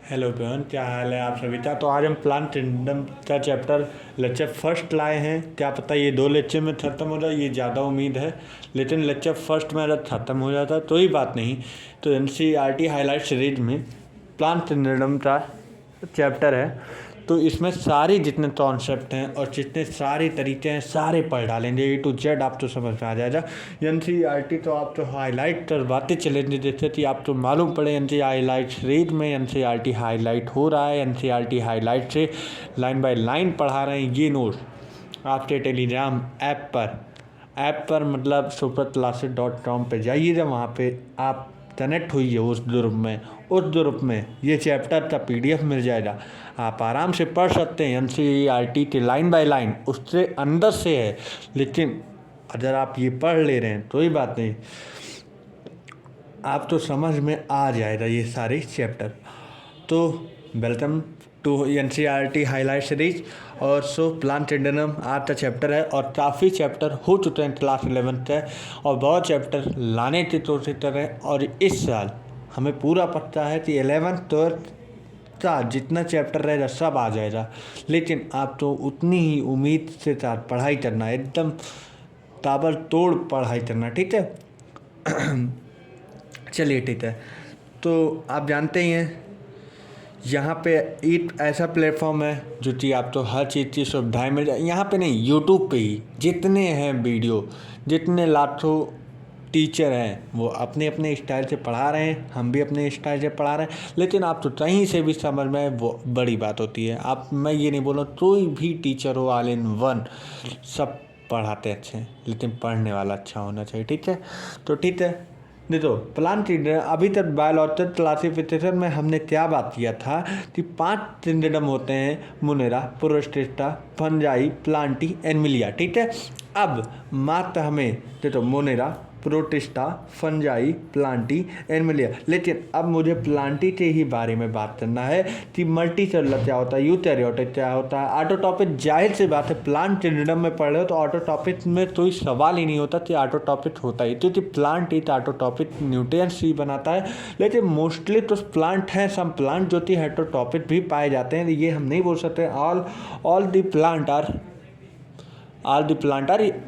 Hello everyone, क्या हाल है आप सभी का। तो आज हम प्लांट किंगडम का चैप्टर लेक्चर फर्स्ट लाए हैं। क्या पता ये 2 लेक्चर में ख़त्म हो जाए, ये ज़्यादा उम्मीद है। लेकिन लेक्चर फर्स्ट में अगर ख़त्म हो जाता तो ही बात नहीं। तो एनसीईआरटी हाईलाइट सीरीज में प्लांट किंगडम का चैप्टर है। तो इसमें सारी जितने कॉन्सेप्ट हैं और जितने सारे तरीके हैं सारे पढ़ डालेंगे, ए टू जेड आप तो समझ में आ जाएगा। एनसीईआरटी तो आप तो हाईलाइट करवाते चलेंगे, जैसे कि आप तो मालूम पड़े एनसी हाईलाइट सीरीज में एनसीईआरटी हाईलाइट हो रहा है। एनसीईआरटी हाईलाइट से लाइन बाय लाइन पढ़ा रहे हैं ये नोट आपके टेलीग्राम ऐप पर मतलब superclasses.com पे जाइएगा, वहाँ पे आप कनेक्ट हुई है उस ग्रुप में ये चैप्टर का PDF मिल जाएगा। आप आराम से पढ़ सकते हैं एनसीईआरटी के लाइन बाय लाइन, उससे अंदर से है। लेकिन अगर आप ये पढ़ ले रहे हैं तो ही बात नहीं, आप तो समझ में आ जाएगा ये सारे चैप्टर। तो welcome to NCERT highlight series. और सो प्लांट किंगडम आज का चैप्टर है और काफ़ी चैप्टर हो चुके हैं क्लास 11th है और बहुत चैप्टर लाने की कोशिश कर रहे हैं। और इस साल हमें पूरा पता है कि 11th 12th का जितना चैप्टर रहेगा सब आ जाएगा। लेकिन आप तो उतनी ही उम्मीद से साथ पढ़ाई करना, एकदम ताबड़तोड़ पढ़ाई करना, ठीक है। चलिए ठीक है। तो आप जानते ही हैं यहाँ पे एक ऐसा प्लेटफॉर्म है जो कि आप तो हर चीज़ की सुविधाएँ मिल जाए। यहाँ पे नहीं, यूट्यूब पे ही जितने हैं वीडियो, जितने लाखों टीचर हैं वो अपने अपने स्टाइल से पढ़ा रहे हैं, हम भी अपने स्टाइल से पढ़ा रहे हैं। लेकिन आप तो कहीं से भी समझ में वो बड़ी बात होती है। आप, मैं ये नहीं बोल रहा कोई भी टीचर हो ऑल इन वन, सब पढ़ाते अच्छे हैं, लेकिन पढ़ने वाला अच्छा होना चाहिए, ठीक है। तो ठीक है, देखो प्लांट किंगडम अभी तक बायोलॉजिकल क्लासिफिकेशन में हमने क्या बात किया था कि 5 किंगडम होते हैं, मुनेरा, प्रोटिस्टा, फंजाई, प्लांटी, एनिमलिया, ठीक है। अब मात्र हमें देखो मुनेरा, प्रोटिस्टा, फंजाई, प्लांटी, एनिमलिया। लेकिन अब मुझे प्लांटी के ही बारे में बात करना है कि मल्टीसेलुलर क्या होता है, यूकैरियोटिक क्या होता है, ऑटोट्रॉपिक। जाहिर सी बात है प्लांट किंगडम में पढ़ रहे हो तो ऑटोट्रॉपिक में कोई सवाल ही नहीं होता कि ऑटोट्रॉपिक होता ही, क्योंकि प्लांट ही ऑटोट्रॉपिक न्यूट्रिएंट्स ही बनाता है। लेकिन मोस्टली तो प्लांट हैं, सम प्लांट जो कि हेटेरोट्रॉपिक भी पाए जाते हैं। ये हम नहीं बोल सकते all the plant are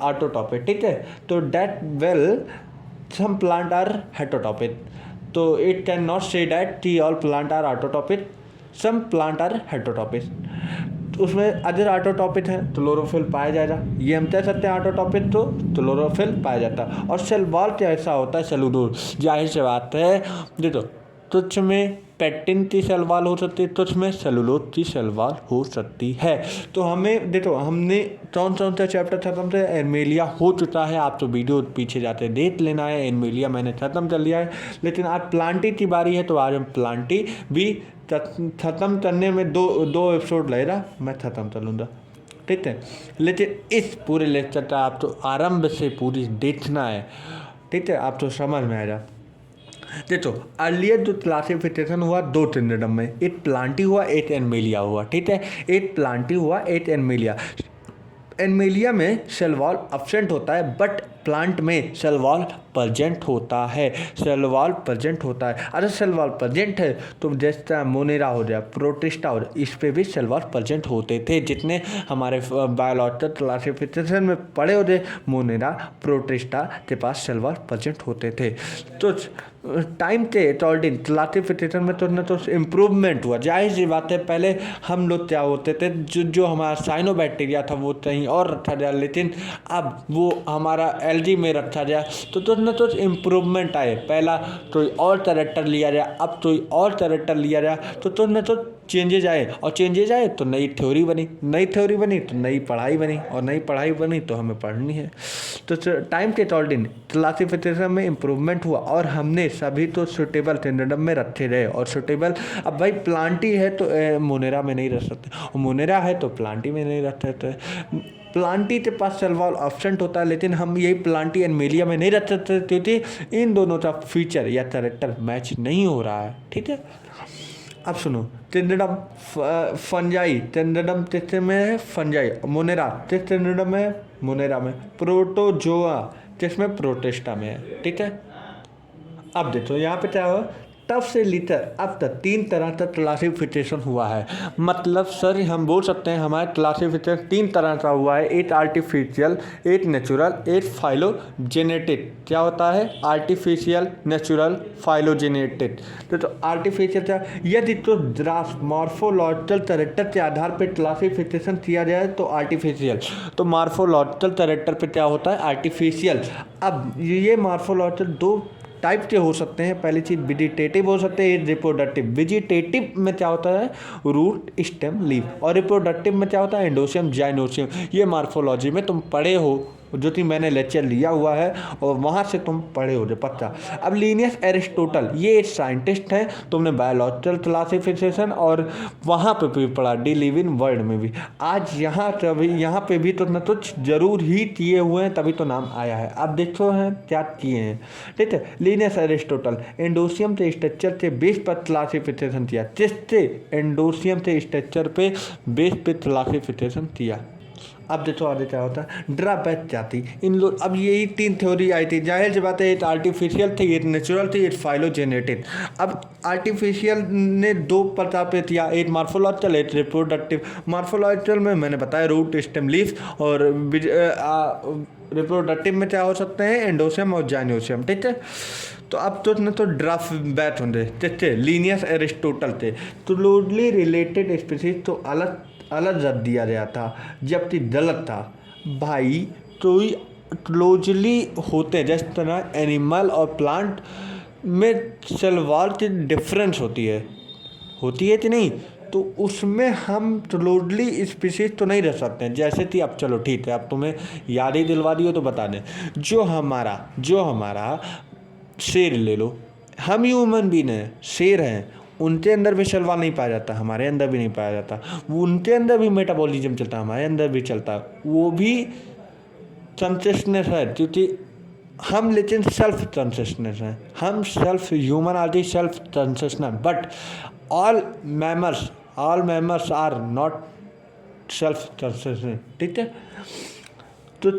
autotrophic, ठीक है। तो that well some plant are heterotrophic, तो it can not say that कि all plant are autotrophic, some plant are heterotrophic. उसमें अगर ऑटोट्रॉपिक है तो क्लोरोफिल पाया जाएगा, ये हम कह सकते हैं। ऑटोट्रॉपिक तो क्लोरोफिल पाया जाता है। और सेल वॉल क्या ऐसा होता है, सेलुलोज। जाहिर सी बात है, देखो तुच्छ में पेक्टिन की सेल वॉल हो सकती है, तुच्छ में सेलुलोज की सेल वॉल हो सकती है। तो हमें देखो, हमने कौन सा चैप्टर खत्म से एनिमलिया हो चुका है। आप तो वीडियो पीछे जाते देख लेना है, एनिमलिया मैंने खत्म कर लिया है। लेकिन आज प्लांटी की बारी है, तो आज हम प्लांटी भी ख़त्म करने में दो एपिसोड लगेगा, मैं ख़त्म कर लूँगा, ठीक है। लेकिन इस पूरे लेक्चर का आप तो आरंभ से पूरी देखना है, ठीक है। आप तो समझ में आएगा। देखो अर्लियर जो क्लासिफिकेशन हुआ 2 किंगडम में, एक प्लांटी हुआ, एक एनिमलिया हुआ, ठीक है। एक प्लांटी हुआ, एक एनिमलिया। एनिमलिया में सेल वॉल एब्सेंट होता है, बट प्लांट में सेल वॉल प्रेजेंट होता है। सेल वॉल प्रेजेंट होता है। अगर सेल वॉल प्रेजेंट है तो जैसा मोनेरा हो गया, प्रोटिस्टा हो गया, इस पे भी सेल वॉल प्रेजेंट होते थे। जितने हमारे बायोलॉजिकल क्लासिफिकेशन में पढ़े होते, मोनेरा, प्रोटिस्टा के पास सेल वॉल प्रेजेंट होते थे। तो टाइम के अकॉर्डिंग क्लासिफिकेशन में तो न तो इम्प्रूवमेंट हुआ। जाहिर सी बात है, पहले हम लोग क्या होते थे, जो हमारा साइनोबैक्टीरिया था वो कहीं और रखा गया, लेकिन अब वो हमारा एलजी में रखा गया। तो न तो इम्प्रूवमेंट आए। पहला कोई और कैरेक्टर लिया गया, अब कोई और कैरेक्टर लिया गया, तो न तो चेंजेज आए, और चेंजेज आए तो नई थ्योरी बनी, नई थ्योरी बनी तो नई पढ़ाई बनी, और नई पढ़ाई बनी तो हमें पढ़नी है। तो टाइम के अकॉर्डिंग क्लासिफिकेशन में इम्प्रूवमेंट हुआ और हमने सभी तो सुटेबल किंगडम में रखे गए। और सुटेबल, अब भाई प्लांटी है तो मोनेरा में नहीं रख सकते, और मोनेरा है तो प्लांटी में नहीं रख सकते। प्लांटी के पास सेल वॉल एब्सेंट होता है, लेकिन हम यही प्लांटी एनिमलिया में नहीं रख सकते क्योंकि इन दोनों का फीचर या कैरेक्टर मैच नहीं हो रहा है, ठीक है। अब सुनो, किंगडम फंजाई, किंगडम किससे में है, फंजाई। मोनेरा किस किंगडम में है, मोनेरा में। प्रोटोजोआ किसमें, प्रोटिस्टा में है, ठीक है। अब देखो यहाँ पे क्या हो, तब से लेकर अब तक 3 तरह का क्लासिफिकेशन हुआ है। मतलब सर हम बोल सकते हैं हमारा क्लासिफिकेशन 3 तरह का हुआ है, एक आर्टिफिशियल, एक नेचुरल, एक फाइलोजेनेटिक। क्या होता है? Artificial, natural, phylogenetic. तो आर्टिफिशियल क्या, यदि तो द्रास मॉर्फोलॉजिकल कैरेक्टर के आधार पर क्लासिफिकेशन किया जाए तो आर्टिफिशियल, तो मॉर्फोलॉजिकल कैरेक्टर पे क्या होता है? आर्टिफिशियल। अब ये मॉर्फोलॉजिकल 2 टाइप के हो सकते हैं। पहली चीज़ वेजिटेटिव हो सकते हैं, रिप्रोडक्टिव। वेजिटेटिव में क्या होता है? Root, stem, leaf. और रिप्रोडक्टिव में क्या होता है? एंडोसियम, जाइनोसियम। ये मॉर्फोलॉजी में तुम पढ़े हो, जो कि मैंने लेक्चर लिया हुआ है और वहाँ से तुम पढ़े हो जो पक्का। अब लिनियस एरिस्टोटल ये एक साइंटिस्ट हैं, तुमने बायोलॉजिकल क्लासिफिकेशन और वहाँ पे भी पढ़ा, डी लिविंग वर्ल्ड में भी। आज यहाँ पे भी तुमने कुछ जरूर ही किए हुए हैं, तभी तो नाम आया है। अब देखो हैं क्या किए हैं, ठीक है। लिनियस एरिस्टोटल एंडोसियम के स्ट्रक्चर के बेस पर क्लासिफिकेशन किया, जिससे एंडोसियम के स्ट्रक्चर पे बेस पे क्लासिफिकेशन किया। अब देखो आगे क्या होता है, ड्राबैक जाति इन लोग। अब यही 3 थ्योरी आई थी, जाहिर सी बात है, एक आर्टिफिशियल थी, एक नेचुरल थी, एक फाइलोजेनेटिक। अब आर्टिफिशियल ने 2 प्रकार पे किया, एक मॉर्फोलॉजिकल, एक रिप्रोडक्टिव। मॉर्फोलॉजिकल में मैंने बताया रूट, स्टेम, लीफ। और रिप्रोडक्टिव में क्या हो सकते हैं? एंडोसियम और जाइनोसियम, ठीक है। तो अब तो ड्राफ बैट होंगे, ठीक है। लीनियस एरिस्टोटल थे, तो क्लोजली रिलेटेड स्पीसीज तो अलग अलग रख दिया गया था, जबकि गलत था भाई। तो क्लोजली होते हैं, जिस तरह एनिमल और प्लांट में सलवार की डिफरेंस होती है कि नहीं, तो उसमें हम क्लोजली स्पीसीज तो नहीं रह सकते हैं। जैसे कि अब चलो ठीक है, अब तुम्हें याद ही दिलवा दी हो तो बता दें, जो हमारा शेर ले लो, हम ह्यूमन बीइंग हैं, शेर हैं, उनके अंदर भी सलवार नहीं पाया जाता, हमारे अंदर भी नहीं पाया जाता। उनके अंदर भी मेटाबॉलिज्म चलता है, हमारे अंदर भी चलता है, वो भी कॉन्शियसनेस है, क्योंकि हम लेकिन सेल्फ कॉन्शियसनेस हैं, हम self human are the self consciousness. But all mammals are not self consciousness, ठीक है। तो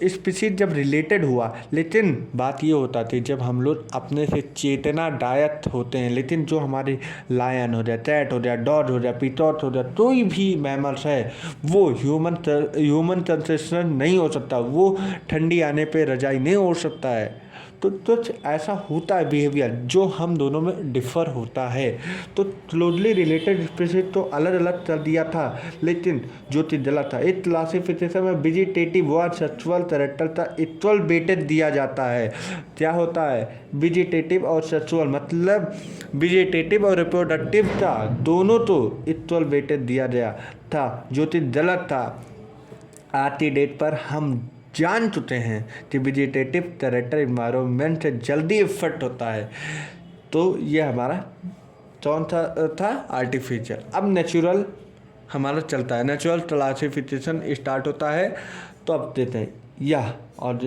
स्पीसीज जब रिलेटेड हुआ, लेकिन बात ये होता थी जब हम लोग अपने से चेतना डायट होते हैं, लेकिन जो हमारे लायन हो जाए, कैट हो जाए, डॉग हो जाए, पीटॉट हो जाए, कोई भी मैमल्स है, वो ह्यूमन कंसेशन नहीं हो सकता, वो ठंडी आने पे रजाई नहीं ओढ़ सकता है। तो ऐसा होता है बिहेवियर जो हम दोनों में डिफ़र होता है। तो क्लोजली रिलेटेड स्पीसीज तो अलग अलग कर दिया था, लेकिन जो चीज़ गलत था, इस क्लासिफिकेशन में वेजिटेटिव व सेक्सुअल कैरेक्टर का इक्वल वेटेज दिया जाता है। क्या होता है? वेजिटेटिव और सेक्सुअल, मतलब वेजिटेटिव और रिप्रोडक्टिव का दोनों तो इक्वल वेटेज दिया गया था, जो चीज़ गलत था। आज की डेट पर हम जान चुके हैं कि वेजिटेटिव कैरेक्टर इन्वायरमेंट से जल्दी इफेक्ट होता है। तो ये हमारा कौन था आर्टिफिशियल। अब नेचुरल हमारा चलता है, नेचुरल क्लासिफिकेशन स्टार्ट होता है। तो अब देते हैं यह, और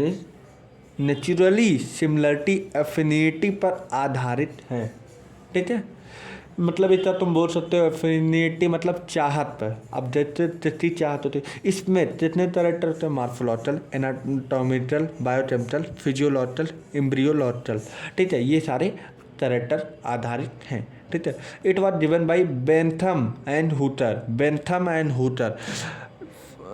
नेचुरली सिमिलरिटी एफिनिटी पर आधारित है, ठीक है। मतलब इतना तुम बोल सकते हो, एफिनिटी मतलब चाहत पर। अब जितनी चाहत होती है, इसमें जितने कैरेक्टर होते हैं, morphological, anatomical, biochemical, physiological, embryological, ठीक है, ये सारे कैरेक्टर आधारित हैं, ठीक है। It was given by Bentham and Hooker.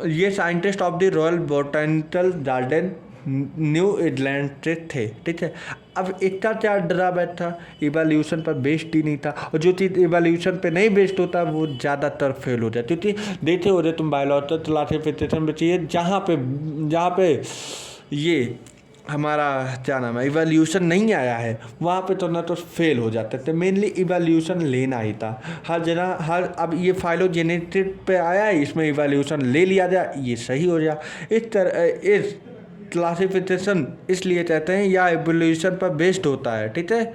ये scientist of the royal botanical garden new England से थे, ठीक है। अब इसका क्या ड्राबैक था? इवोल्यूशन पर बेस्ड ही नहीं था, और जो चीज़ इवोल्यूशन पे नहीं बेस्ड होता वो ज़्यादातर फेल हो जाती। क्योंकि देखे हो रहे तुम बायोलॉजिकल क्लासिफिकेशन में चाहिए, जहाँ पे ये हमारा क्या नाम है, इवोल्यूशन नहीं आया है, वहाँ पे तो ना तो फेल हो जाते थे। मेनली इवोल्यूशन लेना ही था हर जगह। अब ये फाइलोजेनेटिक पे आया है, इसमें इवोल्यूशन ले लिया जाए, ये सही हो जाए। इस क्लासिफिकेशन इसलिए कहते हैं या एवोल्यूशन पर बेस्ड होता है, ठीक है।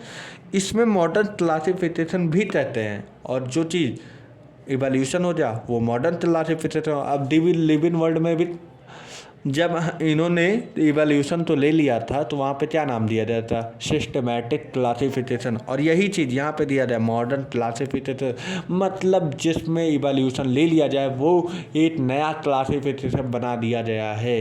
इसमें मॉडर्न क्लासिफिकेशन भी कहते हैं, और जो चीज़ इवोल्यूशन हो जाए वो मॉडर्न क्लासिफिकेशन। अब लिविंग वर्ल्ड में भी जब इन्होंने इवोल्यूशन तो ले लिया था, तो वहाँ पे क्या नाम दिया गया था? Systematic classification. और यही चीज़ यहाँ पे दिया जाए मॉडर्न क्लासिफिकेशन, मतलब जिसमें इवोल्यूशन ले लिया जाए वो एक नया क्लासिफिकेशन बना दिया गया है।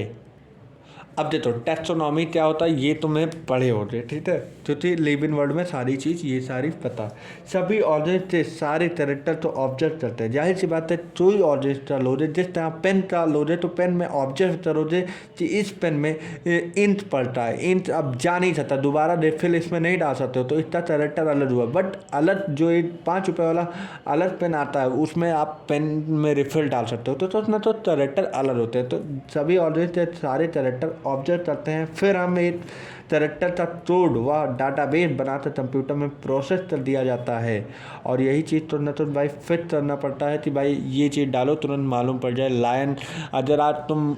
अब देखो टैक्सोनॉमी क्या होता है ये तुम्हें पढ़े हो गए, ठीक है, क्योंकि लिविंग वर्ल्ड में सारी चीज़ ये सारी पता। सभी ऑब्जेक्ट से सारे कैरेक्टर तो ऑब्जेक्ट करते हैं, जाहिर सी बात है कोई ऑब्जेक्ट का लोजे जिस तरह पेन का लोजे तो पेन में ऑब्जेक्ट करोगे कि इस पेन में इंक पड़ता है, इंक अब जा नहीं सकता, दोबारा रिफिल इसमें नहीं डाल सकते हो, तो इसका कैरेक्टर अलग हुआ। बट अलग जो एक 5 रुपये वाला अलग पेन आता है उसमें आप पेन में रिफिल डाल सकते हो, तो उसमें तो कैरेक्टर अलग होते हैं। तो सभी ऑब्जेक्ट सारे कैरेक्टर ऑब्जर्व करते हैं, फिर हम एक कैरेक्टर का कोड व डाटाबेस बनाकर कंप्यूटर में प्रोसेस कर दिया जाता है। और यही चीज़ तो भाई फिट करना पड़ता है कि भाई ये चीज़ डालो तुरंत मालूम पड़ जाए। लायन अगर आज तुम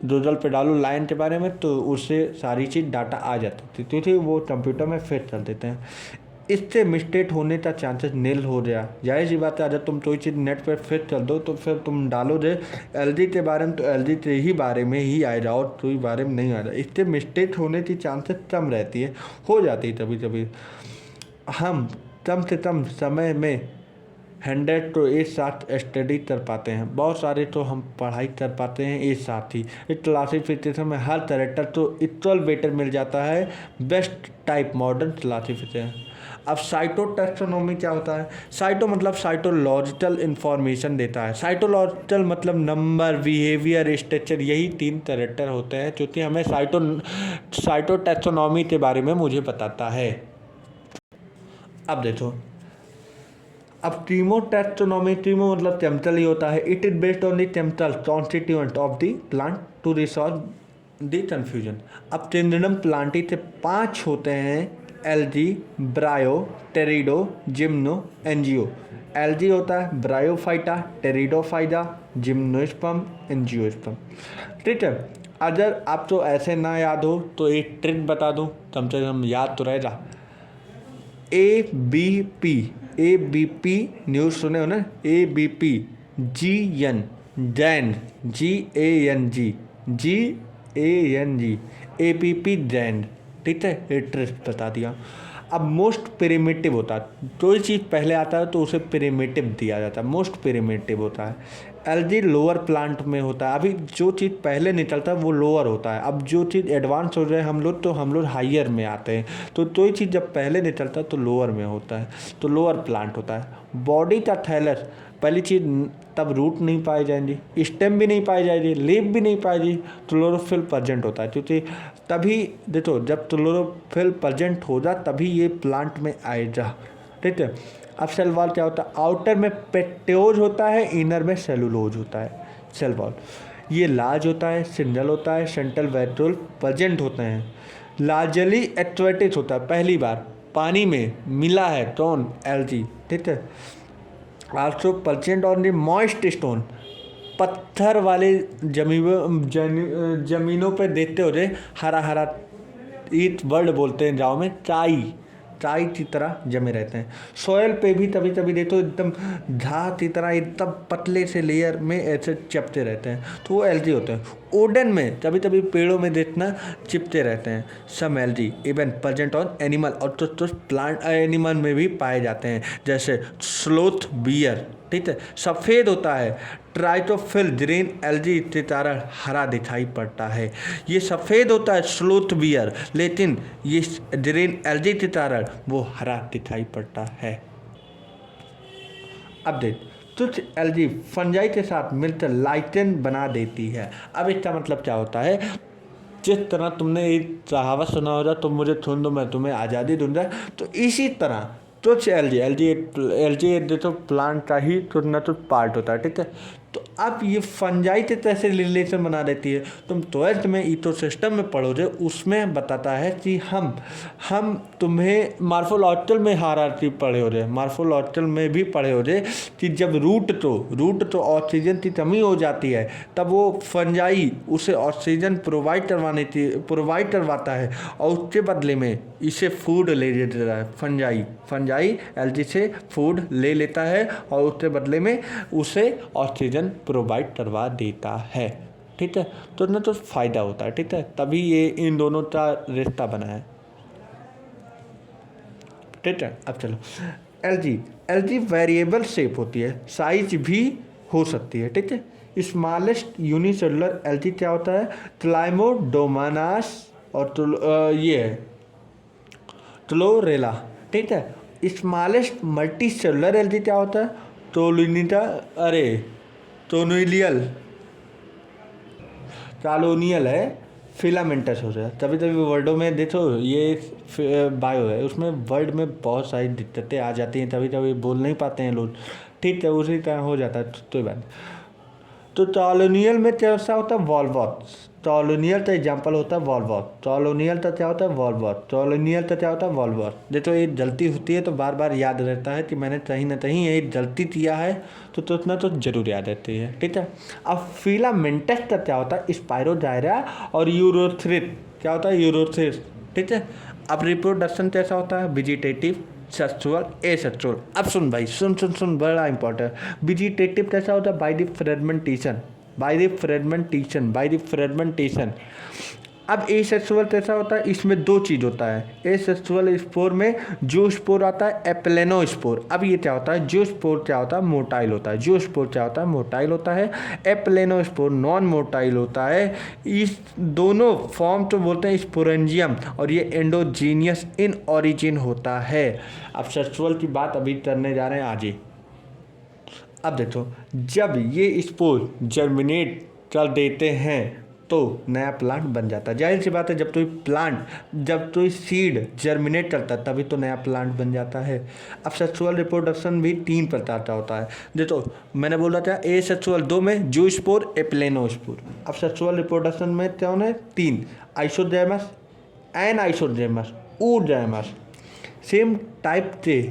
गूगल पे डालो लाइन के बारे में तो उससे सारी चीज़ डाटा आ जाती थी, क्योंकि वो कंप्यूटर में फिट कर देते हैं। इससे मिस्टेक होने का चांसेस नील हो गया। जाहिर सी बात है अगर तुम कोई चीज़ नेट पर फिट कर दो तो फिर तुम डालोगे एलजी के बारे में तो एलजी के ही बारे में ही आएगा और कोई बारे में नहीं आएगा। इससे मिस्टेक होने की चांसेस कम रहती है, हो जाती है कभी कभी। हम कम से कम समय में 100 तो एक साथ स्टडी कर पाते हैं, बहुत सारे तो हम पढ़ाई कर पाते हैं एक साथ ही। इस क्लासीफिकेशन में हर कैरेक्टर तो इक्वल वेटर मिल जाता है, बेस्ट टाइप मॉडर्न क्लासीफिकेशन। अब साइटो टैक्सोनॉमी क्या होता है? साइटो मतलब साइटोलॉजिकल इंफॉर्मेशन देता है। साइटोलॉजिकल मतलब नंबर, बिहेवियर, स्ट्रक्चर, यही 3 कैरेक्टर होते हैं क्योंकि हमें साइटो टैक्सोनॉमी के बारे में मुझे बताता है। अब देखो, अब टीमो टैक्सोनॉमी, टीमो मतलब केमिकल ही होता है। It is based on the chemical constituent of the plant to resolve the confusion. अब टेंडनम प्लांटी से 5 होते हैं, algae, bryo, pterido, gymno, angio. Algae होता है ब्रायोफाइटा, टेरिडोफाइटा, जिम्नोस्पर्म, एनजीओस्पर्म, ठीक है। अगर आपको ऐसे ना याद हो तो एक ट्रिक बता दूं, कम से कम याद तो रहेगा। ए बी पी न्यूज़ सुने हो ना? ABP, GN, Jain, GANG, GANG, APP Jain, ठीक है, एड्रेस बता दिया। अब मोस्ट प्रिमिटिव होता है, कोई चीज़ पहले आता है तो उसे प्रिमिटिव दिया जाता है, मोस्ट प्रिमिटिव होता है। एलजी लोअर प्लांट में होता है, अभी जो चीज़ पहले निकलता है वो लोअर होता है, अब जो चीज़ एडवांस हो रहे हैं हम लोग तो हम लोग हाइयर में आते हैं। तो कोई चीज़ जब पहले निकलता है तो लोअर में होता है, तो लोअर प्लांट होता है। बॉडी का थैलस, पहली चीज़ तब रूट नहीं पाई जाएंगी, स्टेम भी नहीं पाई जाएगी, लीफ भी नहीं पाएगी, क्लोरोफिल प्रेजेंट होता है, क्योंकि तभी देखो जब क्लोरोफिल प्रेजेंट होगा तभी ये प्लांट में आएगा, ठीक है। अब सेल वॉल क्या होता है? आउटर में पेट्योज होता है, इनर में सेलुलोज होता है, सेल वॉल। ये लार्ज होता है, सिंगल होता है, सेंट्रल वेट्रोल प्रेजेंट होते हैं। लार्जली एक्टिवेटेड होता है, पहली बार पानी में मिला है टोन एलजी, ठीक है। Also present on the moist stone, पत्थर वाले जमीनों पर देखते हो रे हरा हरा, ईट वर्ड बोलते हैं गाँव में, चाई की तरह जमे रहते हैं। सॉयल पे भी तभी तभी देखो एकदम घास की तरह एकदम पतले से लेयर में ऐसे चिपते रहते हैं, तो वो एलजी होते हैं। ओडन में तभी तभी पेड़ों में देखना चिपते रहते हैं some algae, even present on animal, और तो प्लांट एनिमल में भी पाए जाते हैं, जैसे स्लोथ बियर, ठीक है। सफ़ेद होता है, ट्राइटोफिल ग्रीन एलजी के कारण हरा दिखाई पड़ता है। ये सफ़ेद होता है स्लोथ बियर, लेकिन ये ग्रीन एलजी के कारण वो हरा दिखाई पड़ता है। अब देख, कुछ एलजी फंजाई के साथ मिलकर लाइकेन बना देती है। अब इसका मतलब क्या होता है? जिस तरह तुमने एक कहावत सुना होगा, तुम मुझे सुन दो मैं तुम्हें आज़ादी दूंगा, तो इसी तरह कुछ एलजी तो प्लांट का ही कुछ ना कुछ पार्ट होता है, ठीक है। तो अब ये फंजाई के कैसे रिलेशन बना देती है? तुम 12th में इकोसिस्टम में पढ़ोगे, उसमें बताता है कि हम तुम्हें मार्फोलॉजिकल में हायरार्की पढ़े हो रहे, मार्फोलॉजिकल में भी पढ़े हो रहे कि जब रूट तो ऑक्सीजन की कमी हो जाती है, तब वो फंजाई उसे ऑक्सीजन प्रोवाइड करवाता है और उसके बदले में इसे फूड ले लेता है। फंजाई एलजी से फूड ले लेता है और उसके बदले में उसे ऑक्सीजन प्रोवाइड करवा देता है, ठीक है। तो ना तो फायदा होता है, ठीक है, तभी ये इन दोनों का रिश्ता बना है, ठीक है। अब चलो, एलजी वेरिएबल शेप होती है, साइज भी हो सकती है, ठीक है। स्मॉलेस्ट यूनिसेलुलर एल्गी क्या होता है? ट्लाइमोडोमोनास और ये है क्लोरेला। ठीक है। स्मॉलेस्ट मल्टी सेलुलर एल्गी क्या होता है? टोलुनिटा टोनुलियल कॉलोनियल है, फिलामेंटस हो जाए। तभी तभी वर्डों में देखो ये बायो है, उसमें वर्ड में बहुत सारी दिक्कतें आ जाती हैं, तभी तभी बोल नहीं पाते हैं लोग। ठीक है, उसी तरह हो जाता है तो बात। तो टॉलोनियल में कैसा होता है? वॉल्वॉथ। टॉलोनियल का एग्जाम्पल होता है वॉल्वॉथ। टॉलोनियल का क्या होता है? वॉल्वॉथ। टॉलोनियल का क्या होता है? वॉल्वॉथ। देखो ये गलती होती है तो बार बार याद रहता है कि मैंने कहीं ना कहीं ये गलती किया है, तो उतना तो जरूर याद रहती है। ठीक है। अब फिलामेंटस का क्या होता है? स्पाइरोजाइरा और यूरोथ्रिट। क्या होता है? यूरोथ्रिट। ठीक है। अब रिप्रोडक्शन कैसा होता है? Vegetative, sexual, asexual. अब सुन भाई, सुन, बड़ा इंपॉर्टेंट। वेजिटेटिव कैसा होता है? By the fragmentation. अब एसेक्सुअल कैसा होता है? इसमें दो चीज होता है। एसेक्सुअल स्पोर में जो स्पोर आता है एप्लेनोस्पोर। अब ये क्या होता है? जो स्पोर क्या होता है? मोटाइल होता है। जो स्पोर क्या होता है? मोटाइल होता है। एप्लेनोस्पोर नॉन मोटाइल होता है। इस दोनों फॉर्म तो बोलते हैं स्पोरेंजियम, और ये एंडोजीनियस इन ओरिजिन होता है। अब सेक्सुअल की बात अभी करने जा रहे हैं आज ही। अब देखो, जब ये स्पोर जर्मिनेट कर देते हैं तो नया प्लांट बन जाता है। जाहिर सी बात है, जब तो सीड जर्मिनेट करता है तभी तो नया प्लांट बन जाता है। अब सेक्सुअल रिप्रोडक्शन भी 3 प्रकार का होता है। देखो मैंने बोला था ए सेक्सुअल 2 में जूस्पोर, एप्लेनोस्पोर। अब सेक्सुअल रिप्रोडक्शन में क्या होना है? 3, आइसोजैमस, एनाइसोजैमस, ऊजैमस। सेम टाइप से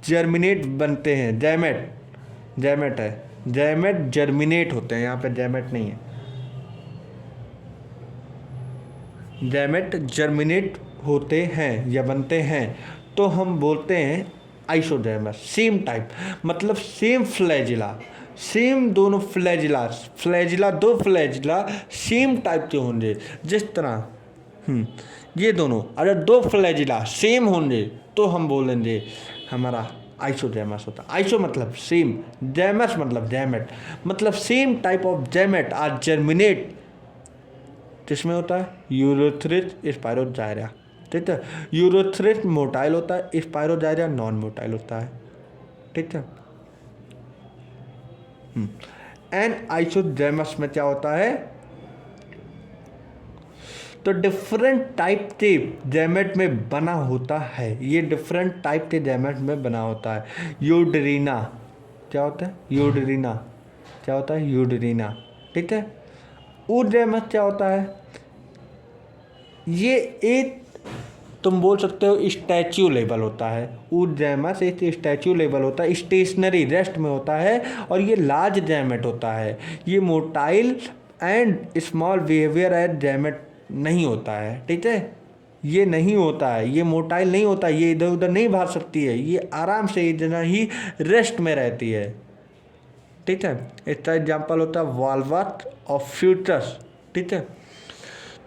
जर्मिनेट बनते हैं। जैमेट है, जैमेट जर्मिनेट होते हैं, यहाँ पे जैमेट नहीं है। जैमेट जर्मिनेट होते हैं या बनते हैं तो हम बोलते हैं आइसोजैमस। सेम टाइप मतलब सेम फ्लैजिला, सेम दोनों फ्लैजिला दो फ्लैजिला सेम टाइप के होंगे। जिस तरह ये दोनों अगर 2 फ्लैजिला सेम होंगे तो हम बोलेंगे हमारा आइसोजैमस होता है। आइसो मतलब सेम, जैमस मतलब जैमेट, मतलब same type of gamete are germinate. किसमें होता है? यूरोथ्रिट, स्पाइरोजाइरा। ठीक है। यूरोथ्रिट मोटाइल होता है, स्पाइरोजाइरा नॉन मोटाइल होता है। ठीक है। एन आइसोजैमस में क्या होता है? तो डिफरेंट टाइप के जैमेट में बना होता है। ये डिफरेंट टाइप के जैमेट में बना होता है। यूडरीना क्या होता है? यूडरीना। ठीक है। ऊजैमस क्या होता है? ये एक तुम बोल सकते हो स्टैच्यू लेवल होता है। ऊजैमस एक स्टैच्यू लेवल होता है, स्टेशनरी रेस्ट में होता है, और ये लार्ज जैमेट होता है। ये motile and small behaviour as gamete नहीं होता है। ठीक है। ये नहीं होता है, ये मोटाइल नहीं होता, ये इधर उधर नहीं भाग सकती है, ये आराम से इतना ही रेस्ट में रहती है। ठीक है। इसका एग्जाम्पल होता है वॉल्वॉथ और फ्यूटस। ठीक है।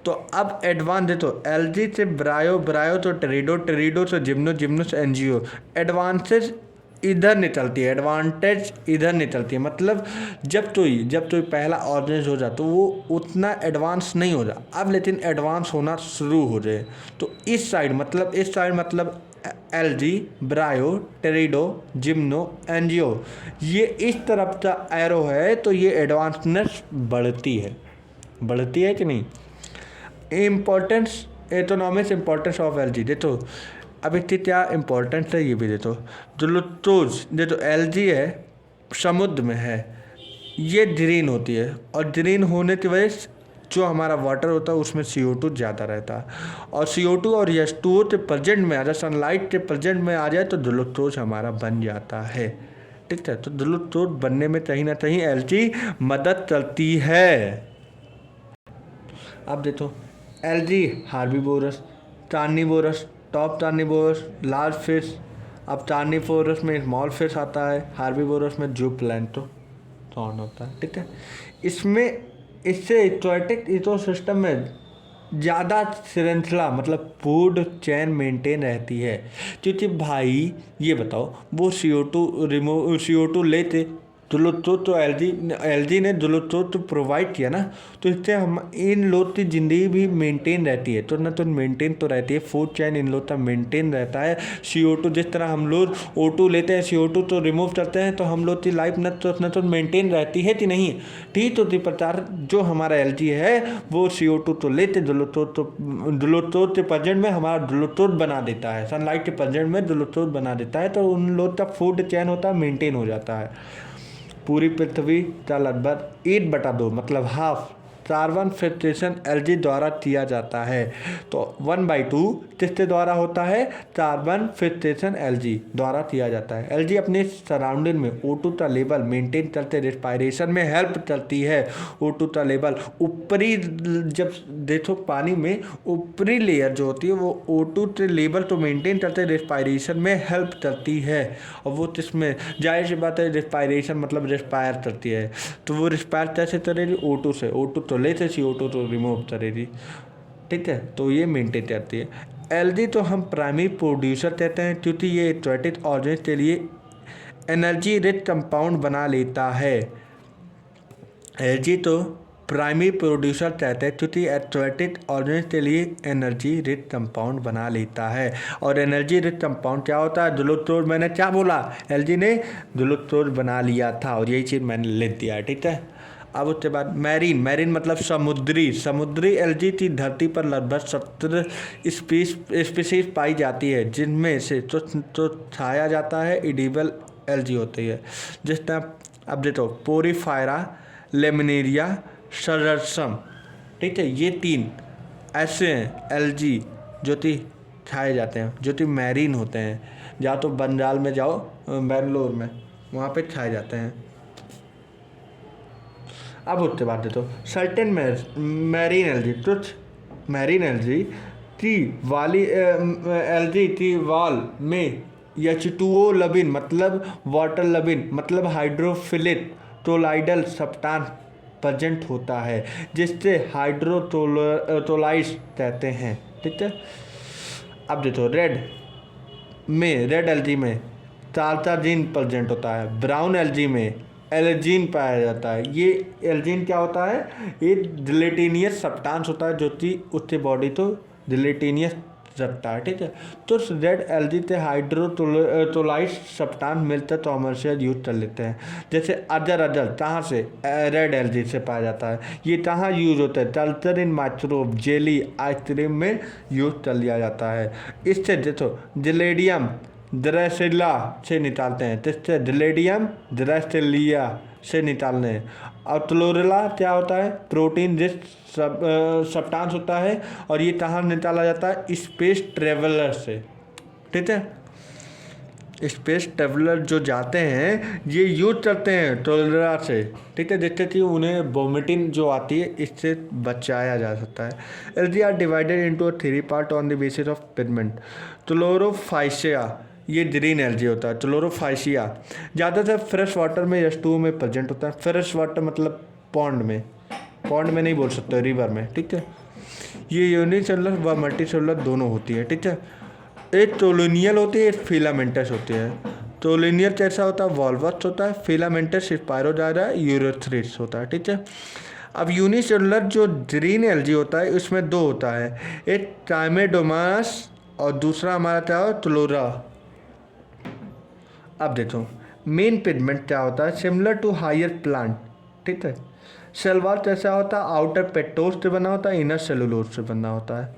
तो अब एडवांस देखो, एलजी से ब्रायो तो टेरिडो से जिम्नो से एनजीओ। एडवांसेज इधर निकलती है, एडवांटेज इधर निकलती है। मतलब जब तो पहला ऑर्गेनाइज हो जाए तो वो उतना एडवांस नहीं हो जाए, अब लेकिन एडवांस होना शुरू हो जाए तो इस साइड मतलब LG, bryo, pterido, gymno, NGO, ये इस तरफ का एरो है तो ये एडवांसनेस बढ़ती है कि नहीं? Importance, economics importance of algae. देखो अब इसकी क्या इम्पोर्टेंस है ये भी देखो। जो एलजी है समुद्र में है, ये ग्रीन होती है, और ग्रीन होने की वजह से जो हमारा वाटर होता है उसमें CO2 ज़्यादा रहता है, और CO2 और H2O के प्रेजेंट में आ जाए, सनलाइट के प्रेजेंट में आ जाए तो ग्लूकोज हमारा बन जाता है। ठीक है। तो ग्लूकोज बनने में कहीं ना कहीं एलजी मदद करती है। अब देखो LG herbivores, carnivorous, top carnivorous, large fish. अब कार्निवोरस में स्मॉल फिश आता है, हार्बीवोरस में जो प्लैंक्टन होता है। ठीक है। इससे एक्वाटिक इकोसिस्टम में ज़्यादा श्रृंखला मतलब फूड चेन मेंटेन रहती है। क्योंकि भाई ये बताओ, वो CO2 लेते जलोत्रोत तो एलजी ने जलोत्रोत तो प्रोवाइड किया ना, तो इससे हम इन लोग की ज़िंदगी भी मेंटेन रहती है। तो ना तो मेंटेन तो रहती है, फूड चेन इन लोग का मेंटेन रहता है। CO2 जिस तरह हम लोग O2 लेते हैं, CO2 तो रिमूव करते हैं, तो हम लोग की लाइफ न तो मेंटेन रहती है कि नहीं। ठीक तो इसी प्रकार जो हमारा एलजी है वो CO2 तो लेते, जलोत्रोत के प्रेजेंट में हमारा जलोत्रोत बना देता है, सनलाइट के प्रेजेंट में जलोत्रोत बना देता है, तो उन लोग का फूड चेन होता है मेंटेन हो जाता है। पूरी पृथ्वी का लगभग 8/2 मतलब हाफ कार्बन फिल्ट्रेशन एलजी द्वारा किया जाता है। तो 1/2 किसके द्वारा होता है? कार्बन फिल्ट्रेशन एलजी द्वारा किया जाता है। एलजी अपने सराउंडिंग में O2 का लेवल मेंटेन करते रेस्पायरेशन में हेल्प करती है। O2 का लेवल ऊपरी, जब देखो पानी में ऊपरी लेयर जो होती है वो O2 के लेवल तो मेंटेन करते रेस्पायरेशन में हेल्प करती है। और वो इसमें जाहिर सी बात है, रेस्पायरेशन मतलब रेस्पायर करती है, तो वो रेस्पायर कैसे करेगी? O2 से। O2 तो लेते CO2 तो रिमूव करेगी। ठीक है, तो ये मेंटेन करती है। एलजी तो हम प्राइमरी प्रोड्यूसर कहते हैं क्योंकि ये एक्वाटिक ऑर्गेनिज के लिए एनर्जी रिच कंपाउंड बना लेता है। एलजी तो प्राइमरी प्रोड्यूसर कहते हैं क्योंकि एक्वाटिक ऑर्गेनिज के लिए एनर्जी रिच कंपाउंड बना लेता है। और एनर्जी रिच कंपाउंड क्या होता है? जलोत्रोत। मैंने क्या बोला? एलजी ने जलोत्रोत बना लिया था और यही चीज़ मैंने लिख दिया। ठीक है, अब उसके बाद मैरीन मतलब समुद्री एलजी की धरती पर लगभग 70 स्पीसीज पाई जाती है, जिनमें से तो छाया जाता है एडिबल एलजी होती है, जिस तरह अब देखो पोरीफायरा, लेमिनेरिया, सरसम। ठीक है, ये 3 ऐसे हैं एलजी जो कि खाए जाते हैं, जो कि मैरीन होते हैं। या तो बंगाल में जाओ, बेंगलोर में, वहाँ पे खाए जाते हैं। अब उसके बाद देखो सर्टेन मैरीन एलजी, कुछ मैरीन एलजी की वाली एलजी की वाल में H2O लबिन मतलब वाटर लबिन मतलब हाइड्रोफिलिक टोलाइडल सब्सटेंस प्रेजेंट होता है, जिससे हाइड्रोटोलाइड्स कहते हैं। ठीक है, अब देखो रेड एलजी में टार्टाजीन प्रेजेंट होता है। ब्राउन एलजी में एल्जीन पाया जाता है। ये एल्जीन क्या होता है? ये जिलेटिनियस सब्सटेंस होता है जो कि उसके बॉडी तो जिलेटिनियस रखता है। ठीक है, तो रेड एलजी से हाइड्रोटोलाइड सब्सटेंस मिलता है तो कॉमर्शियल यूज कर लेते हैं। जैसे अजर कहाँ से? रेड एलजी से पाया जाता है। ये कहाँ यूज होता है? Culture in microbe jelly ice cream में यूज कर लिया जाता है। इससे देखो जिलेडियम ड्रेसिला से निकालते हैं, जिससे जिलेडियम ड्रेसिलिया से निकालने हैं। और क्लोरेला क्या होता है? प्रोटीन रिच सब्सटेंस होता है और ये कहाँ निकाला जाता है? स्पेस ट्रेवलर से। ठीक है, स्पेस ट्रेवलर जो जाते हैं ये यूज करते हैं क्लोरेला से। ठीक है, जिससे कि उन्हें वोमिटिंग जो आती है इससे बचाया जा सकता है। Algae are divided into 3 part on the basis of pigment. Chlorophyceae ये ग्रीन एलजी होता है। क्लोरोफाइसिया ज़्यादातर फ्रेश वाटर में H2O में प्रेजेंट होता है। फ्रेश वाटर मतलब पॉन्ड में नहीं बोल सकते, रिवर में। ठीक है, ये यूनिसेलुलर व मल्टीसेलुलर दोनों होती है। ठीक है, एक टोलोनियल होती है, एक फिलामेंटस होती है। टोलोनियल कैसा होता है? वॉल्वस होता है। फिलामेंटस स्पायरोजाइरा यूरेथ्रिस होता है। ठीक है, अब यूनिसेलुलर जो ग्रीन एलजी होता है उसमें 2 होता है, एक ट्राइमेडोमास और दूसरा हमारा क्या हो? क्लोरा। अब देखो मेन पिगमेंट क्या होता है? Similar to higher plant. ठीक है, शलवार कैसा होता है? आउटर पेटोस से बना होता है, इनर सेलुलोज से बना होता है।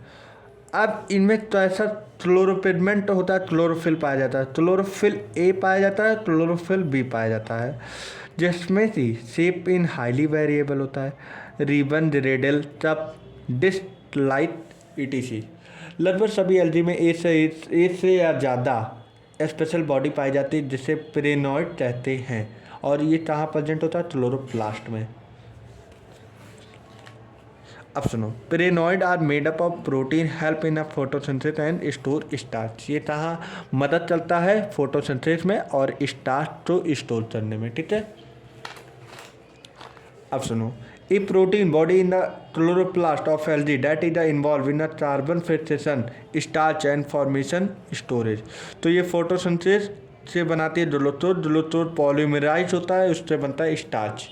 अब इनमें कैसा क्लोरोपिगमेंट होता है? क्लोरोफिल पाया जाता है। क्लोरोफिल ए पाया जाता है, क्लोरोफिल बी पाया जाता है, जिसमें से शेप इन हाईली वेरिएबल होता है। रिबन रेडल टप डिस्क लाइट ETC। लगभग सभी एलजी में एक से या ज़्यादा स्पेशल बॉडी पाई जाती है जिसे पेरेनॉइड कहते हैं, और ये कहाँ प्रेजेंट होता है? क्लोरोप्लास्ट में। अब सुनो, pyrenoid are made up of protein help in a photosynthesis and store starch. ये कहाँ मदद चलता है? फोटोसिंथेसिस में और स्टार्च को स्टोर करने में। ठीक है, अब सुनो, a protein body in the chloroplast of algae that is involve in carbon fixation starch and formation storage. तो ये फोटोसिंथेसिस से बनाती है जुलोथोर पॉलीमराइज होता है, उससे बनता है स्टार्च।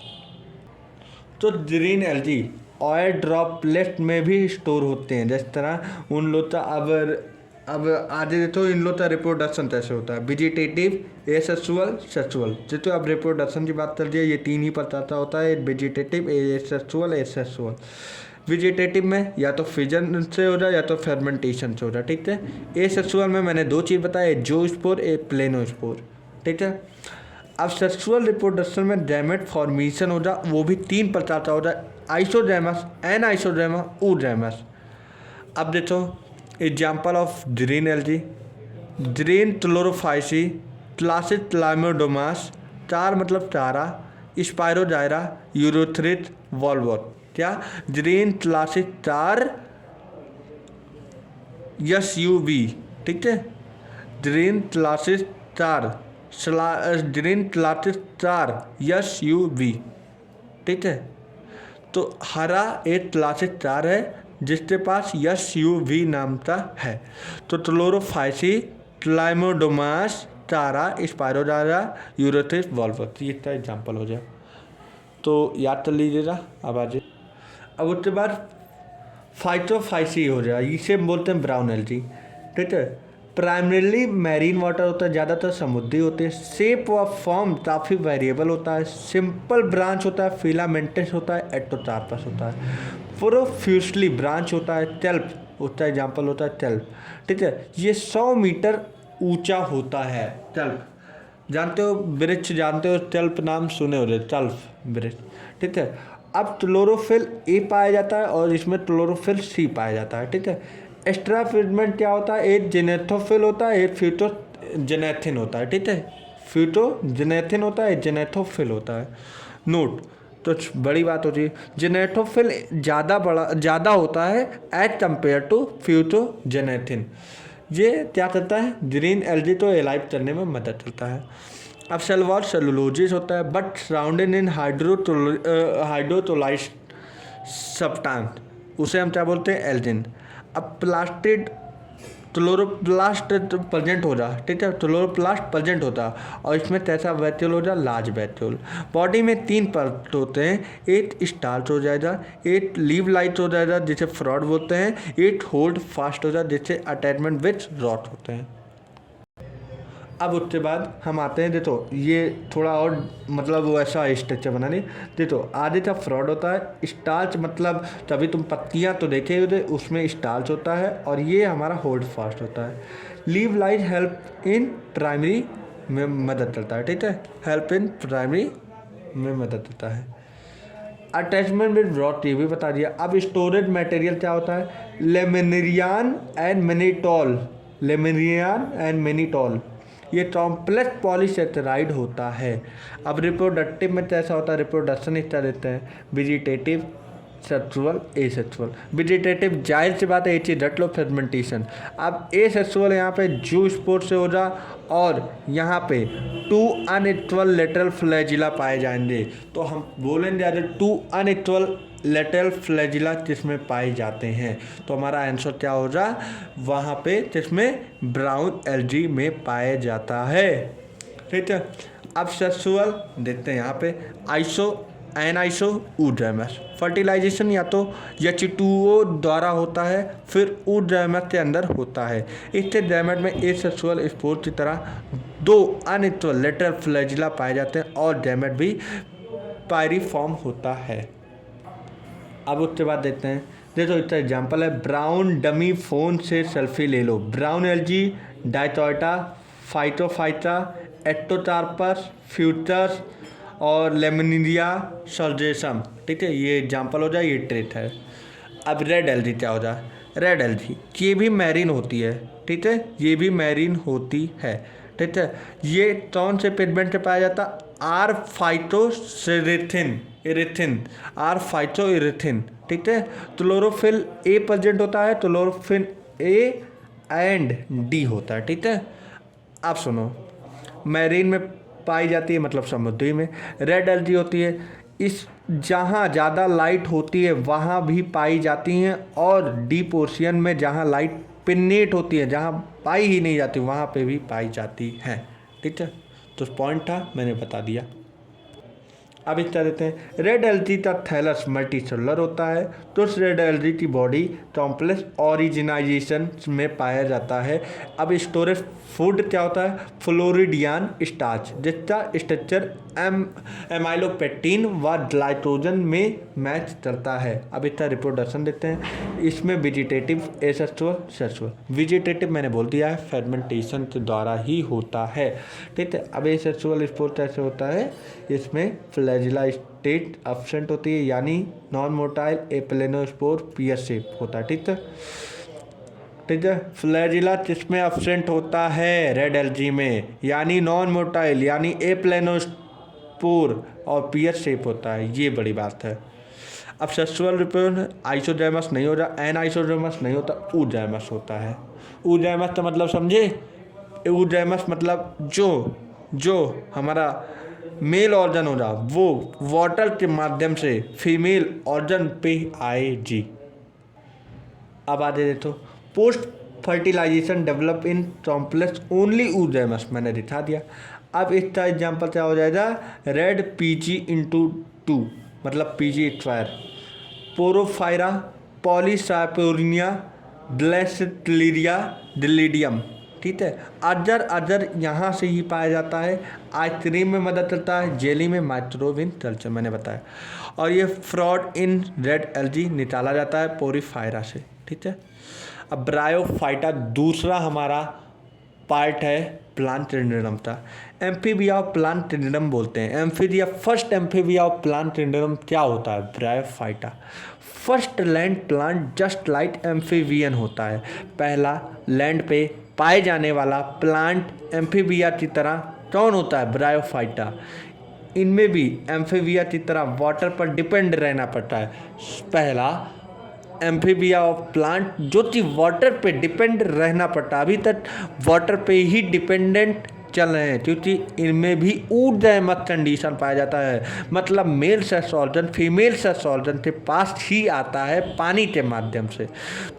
तो ग्रीन एल्गी ऑयल ड्रॉपलेट में भी स्टोर होते हैं। जिस तरह उन लोग का अब आगे देखो इन लोग का रिप्रोडक्शन कैसे होता है, वेजिटेटिव, एसेक्सुअल, सेक्सुअल। जिसको अब रिप्रोडक्शन की बात कर लीजिए, ये 3 ही प्रकार होता है, वेजिटेटिव, एसेक्सुअल, एसेक्सुअल। वेजिटेटिव में या तो फिजन से हो जाए या तो फर्मेंटेशन से हो जाए, ठीक है। एसेक्सुअल में मैंने 2 चीज़ बताया, एक ज़ूस्पोर, एक प्लेनोस्पोर, ठीक है। अब सेक्सुअल रिप्रोडक्शन में गैमेट फॉर्मेशन हो जाए, वो भी 3 प्रकार का हो जाए, आइसोडर्मस, एनाइसोडर्मा, oodermus। अब देखो example of green algae, green Chlorophyceae, classic Chlamydomonas, चार मतलब चारा, स्पायरोजायरा, यूरोथ्रिट, वॉल्वोट। क्या ग्रीन क्लासिक चार SUV, ठीक है। ग्रीन क्लासिक चार SUV, ठीक है। तो हरा एक क्लासिक 4 है जिसके पास SUV नाम का है। तो क्लोरोफाइसी, क्लाइमोडोमास, चारा, स्पायरोजायरा, यूरोथ्रिट, वॉल्वोट, ये इसका एग्जाम्पल हो जाए। तो याद कर लीजिएगा। अब आगे अब उसके बाद फाइटोफाइसी हो जाए, इसे बोलते हैं ब्राउन एल्गी, ठीक है। प्राइमरीली मैरीन वाटर होता है, ज़्यादातर समुद्री होते हैं। शेप और फॉर्म काफ़ी वेरिएबल होता है। सिंपल ब्रांच होता है, फिलामेंटस होता है, एक्टोकार्पस होता है। प्रोफ्यूसली ब्रांच होता है, टेल्प, उसका एग्जाम्पल होता है टेल्प, ठीक है। ये 100 मीटर ऊंचा होता है, टेल्प। जानते हो वृक्ष, जानते हो टेल्प, नाम सुने हो रहे, टेल्प वृक्ष, ठीक है। अब क्लोरोफिल ए पाया जाता है और इसमें क्लोरोफिल सी पाया जाता है, ठीक है। एक्स्ट्रा फिल्मेंट क्या होता है, एक जेनेथोफिल होता है, एक फ्यूटोजेनेथिन होता है, ठीक है। फ्यूटोजेनेथिन होता है, एक जेनेथोफिल होता है। नोट, तो बड़ी बात होती है, जेनेथोफिल ज़्यादा होता है एज कंपेयर टू फ्यूटोजेनेथिन। ये क्या करता है, ग्रीन एल्गी को एलाइव करने में मदद करता है। अब सेलुलोज सेलुलोजिस होता है बट सराउंडेड इन हाइड्रोटोलाइज सब्सटेंस, उसे हम क्या बोलते हैं, एल्जिन। अब प्लास्टिड क्लोरोप्लास्ट प्रेजेंट हो रहा, ठीक है, क्लोरोप्लास्ट प्रेजेंट होता और इसमें कैसा वैक्यूल हो जाए, लार्ज वैक्यूल। बॉडी में 3 परत होते हैं, एक स्टार्च हो जाएगा, एक लीव लाइट हो जाएगा जिसे फ्रॉड बोलते हैं, एक होल्ड फास्ट हो जाए जिससे अटैचमेंट विथ रॉट होते हैं। अब उसके बाद हम आते हैं, देखो ये थोड़ा और मतलब वैसा स्ट्रक्चर बना नहीं। देखो आधे का फ्रॉड होता है, स्टार्च मतलब तभी तुम पत्तियाँ तो देखे होते, उसमें स्टार्च होता है, और ये हमारा होल्ड फास्ट होता है। Leave light help in primary में मदद करता है, ठीक है, हेल्प इन प्राइमरी में मदद करता है। अटैचमेंट विद रॉट ये भी बता दिया। अब स्टोरेज मटेरियल क्या होता है, लेमिनिरियन एंड मैनिटोल, ये कॉम्प्लेक्स पॉलीसेकेराइड होता है। अब रिप्रोडक्टिव में कैसा होता है, रिप्रोडक्शन इसका देते हैं, वेजिटेटिव, सेक्सुअल, एसेक्सुअल। वेजिटेटिव जाहिर सी बात है, एक चीज रट लो, फर्मेंटेशन। अब एसेक्सुअल यहाँ पे ज़ूस्पोर से हो जा, और यहाँ पे 2 अनइक्वल लेटरल फ्लैजिला पाए जाएंगे। तो हम बोलेंगे आज 2 अनइक्वल लेटरल फ्लैजिला किसमें पाए जाते हैं, तो हमारा आंसर क्या हो जा, वहाँ पे जिसमें ब्राउन एल्गी में पाया जाता है, ठीक है। अब सेक्सुअल देखते हैं, यहाँ पे एनाइसो oodermus। फर्टिलाइजेशन या तो H2O द्वारा होता है, फिर oodermus के अंदर होता है। इससे गैमेट में एसेक्सुअल स्पोर की तरह 2 अनइक्वल लेटरल फ्लैजिला पाए जाते हैं और गैमेट भी पायरिफॉर्म होता है। अब उसके बाद देखते हैं, देखो इसका एग्जाम्पल है, ब्राउन डमी फोन से सेल्फी ले लो। ब्राउन एल्गी, डायटोटा, फाइटोफाइटा, एक्टोकार्पस, फ्यूटस और लेमिनिरिया सर्जेसम, ठीक है, ये एग्जाम्पल हो जाए, ये ट्रेट है। अब रेड एल्गी क्या हो जाए, रेड एल्गी ये भी मैरीन होती है, ठीक है, ये भी मैरीन होती है, ठीक है। ये कौन से पिगमेंट से पाया जाता, आर फाइटोइरेथिन, ठीक है। क्लोरोफिल ए प्रेजेंट होता है, क्लोरोफिल ए एंड डी होता है, ठीक है। अब सुनो, मैरीन में पाई जाती है, मतलब समुद्री में। रेड एल्गी होती है, इस जहाँ ज़्यादा लाइट होती है वहाँ भी पाई जाती हैं, और डीप ओशियन में जहाँ लाइट पिन्नेट होती है, जहाँ पाई ही नहीं जाती, वहाँ पे भी पाई जाती हैं, ठीक। ठीक है, तो पॉइंट था, मैंने बता दिया। अब इस तरह देते हैं, रेड एल्गी का थैलस मल्टीसेलुलर होता है, तो उस रेड एल्गी की बॉडी कॉम्प्लेक्स ऑरिजिनाइजेशन में पाया जाता है। अब स्टोरेज फूड क्या होता है, फ्लोरिडियन स्टार्च, जिसका स्ट्रक्चर एमाइलोपेक्टिन व ग्लाइकोजन में मैच करता है। अब इसका रिप्रोडक्शन देते हैं, इसमें वेजिटेटिव एसेक्सुअल सेक्सुअल। वेजिटेटिव मैंने बोल दिया है, फेर्मेंटेशन के द्वारा ही होता है, ठीक है। अब एसेक्सुअल स्पोर कैसे होता है, इसमें फ्लैजिला स्टेट एब्सेंट होती है, यानी non motile aplanospore PS shape होता है, ठीक है, ठीक है। फ्लैजिला किसमें एब्सेंट होता है, रेड एल्गी में, यानी नॉन मोटाइल यानी एप्लेनोस्पोर और पीएस शेप होता है, ये बड़ी बात है। अब सेक्सुअल रिप्रोडक्शन आइसोजैमस नहीं होता, एन आइसोजैमस नहीं होता, ऊजैमस होता है। ऊजैमस का मतलब समझे, ऊजैमस मतलब जो हमारा मेल ऑर्गन होगा वो वाटर के माध्यम से फीमेल ऑर्गन पे आएगी। अब आगे देखो, post fertilization develop in complex only oogamous, मैंने दिखा दिया। अब इसका एग्जाम्पल क्या हो जाएगा, रेड Pg/2 मतलब पीजी स्क्वायर, पोरोफायरा, पॉलीसाइपोरिनिया, ग्लेसिक्लीरिया, डिलिडियम, ठीक है। अदर यहाँ से ही पाया जाता है। आइसक्रीम में मदद करता है, जेली में माइक्रोविन कल्चर मैंने बताया, और ये फ्रॉड इन रेड एल्गी निकाला जाता है पोरीफायरा से, ठीक है। अब ब्रायोफाइटा दूसरा हमारा पार्ट है प्लांट ट्रिंडरम का, एम्फीबिया ऑफ प्लांट ट्रिंडरम बोलते हैं। Amphibia, first amphibia of plant ट्रिंडरम क्या होता है, Bryophyta. First land plant just like amphibian होता है, पहला लैंड पे पाए जाने वाला प्लांट एम्फीबिया की तरह कौन होता है, ब्रायोफाइटा। इनमें भी एम्फीबिया की तरह वाटर पर डिपेंड रहना पड़ता है। पहला एम्फीबिया ऑफ प्लांट जो कि वाटर पे डिपेंड रहना पड़ता है, अभी तक वाटर पे ही डिपेंडेंट चल रहे हैं, क्योंकि इनमें भी ऊर्जात्मक कंडीशन पाया जाता है, मतलब male sex organ female sex organ के पास ही आता है पानी के माध्यम से।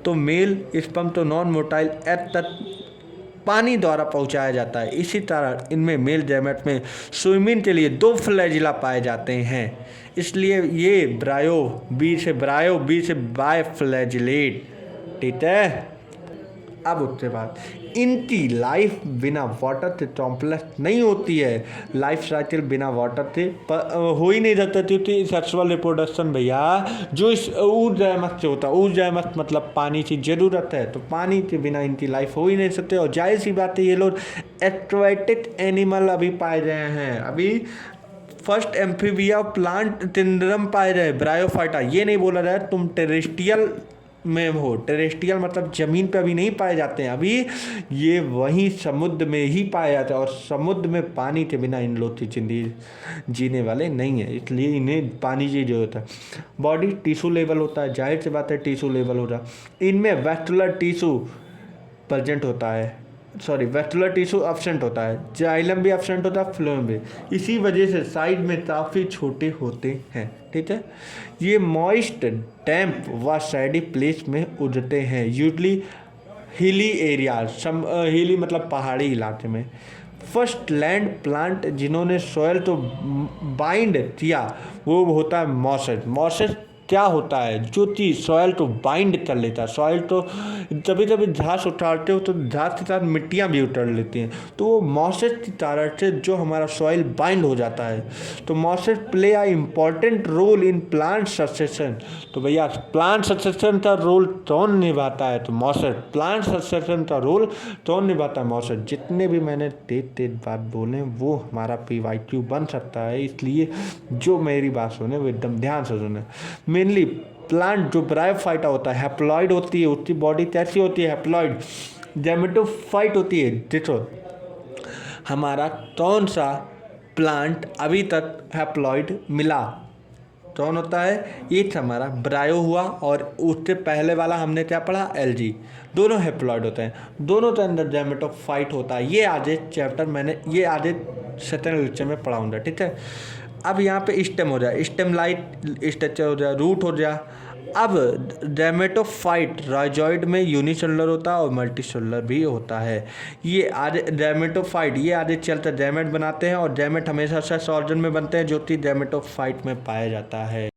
तो मेल स्पर्म तो नॉन मोटाइल एग तक पानी द्वारा पहुंचाया जाता है। इसी तरह इनमें मेल गैमेट में स्विमिंग के लिए 2 फ्लैजिला पाए जाते हैं, इसलिए ये बी से बाय फ्लैजिलेट, ठीक है। अब उसके बाद इनकी लाइफ बिना वाटर से कॉम्प्लेक्स नहीं होती है, लाइफ साइकिल बिना वाटर से हो ही नहीं सकता, क्योंकि सेक्सुअल रिप्रोडक्शन भैया जो इस ऊर्जात्मक से होता है, ऊर्जात्मक मतलब पानी की ज़रूरत है, तो पानी के बिना इनकी लाइफ हो ही नहीं सकते। और जाहिर सी बात है ये लोग एक्वाटिक एनिमल अभी पाए गए हैं, अभी फर्स्ट एम्फीबिया प्लांट ट्रिंडरम पाए गए, ब्रायोफाइटा। ये नहीं बोला जाए तुम टेरेस्ट्रियल में हो, टेरेस्ट्रियल मतलब ज़मीन पे अभी नहीं पाए जाते हैं, अभी ये वहीं समुद्र में ही पाए जाते हैं, और समुद्र में पानी के बिना इन लोग की जिंदगी जीने वाले नहीं है, इसलिए इन्हें पानी की जरूरत है। बॉडी टिश्यू लेवल होता है, जाहिर सी बात है टिश्यू लेवल होता है। इनमें वेस्कुलर टिश्यू प्रेजेंट होता है, वेस्कुलर टिश्यू एब्सेंट होता है, जाइलम भी एब्सेंट होता है, फ्लोएम भी। इसी वजह से साइड में काफ़ी छोटे होते हैं, ठीक है। ये मॉइस्ट डैम्प व सैडी प्लेस में उगते हैं, यूजली हिली एरिया, हिली मतलब पहाड़ी इलाके में। फर्स्ट लैंड प्लांट जिन्होंने सॉयल तो बाइंड किया वो होता है मॉसेस। मॉसेस क्या होता है, जो चीज़ सॉयल तो बाइंड कर लेता है, सॉयल तो कभी कभी घास उतारते हो तो घास के साथ मिट्टियाँ भी उतर लेती हैं, तो वो मॉसेस की तरह से जो हमारा सॉयल बाइंड हो जाता है। तो mosses play a important role in plant succession. तो भैया प्लांट सक्सेशन का रोल कौन निभाता है, तो मॉसेस। प्लांट सक्सेशन का रोल कौन निभाता है, मॉसेस। जितने भी मैंने तेज बात बोले वो हमारा PYQ बन सकता है, इसलिए जो मेरी बात सुने वो एकदम ध्यान से सुने। मेनली प्लांट जो ब्रायोफाइटा होता है, हैप्लॉइड होती है, उसकी बॉडी कैसी होती है, हैप्लॉइड। गैमेटोफाइट होती है। देखो हमारा कौन सा प्लांट अभी तक हैप्लॉइड मिला, कौन होता है, एक हमारा ब्रायो हुआ, और उससे पहले वाला हमने क्या पढ़ा, एलजी। दोनों हैप्लॉइड होते हैं, दोनों के अंदर गैमेटोफाइट होता है। ये आगे चैप्टर मैंने ये आगे सेकेंड लेक्चर में पढ़ाऊंगा, ठीक है। अब यहाँ पे स्टेम हो जाए, स्टेम लाइट स्ट्रक्चर हो जाए, रूट हो जाए, अब डैमेटोफाइट राइजॉइड में यूनिसेलुलर होता है और मल्टीसेलुलर भी होता है। ये आधे डैमेटोफाइट ये आधे चलते डैमेट बनाते हैं और डैमेट हमेशा सेक्स ऑर्गन में बनते हैं जो कि डैमेटोफाइट में पाया जाता है।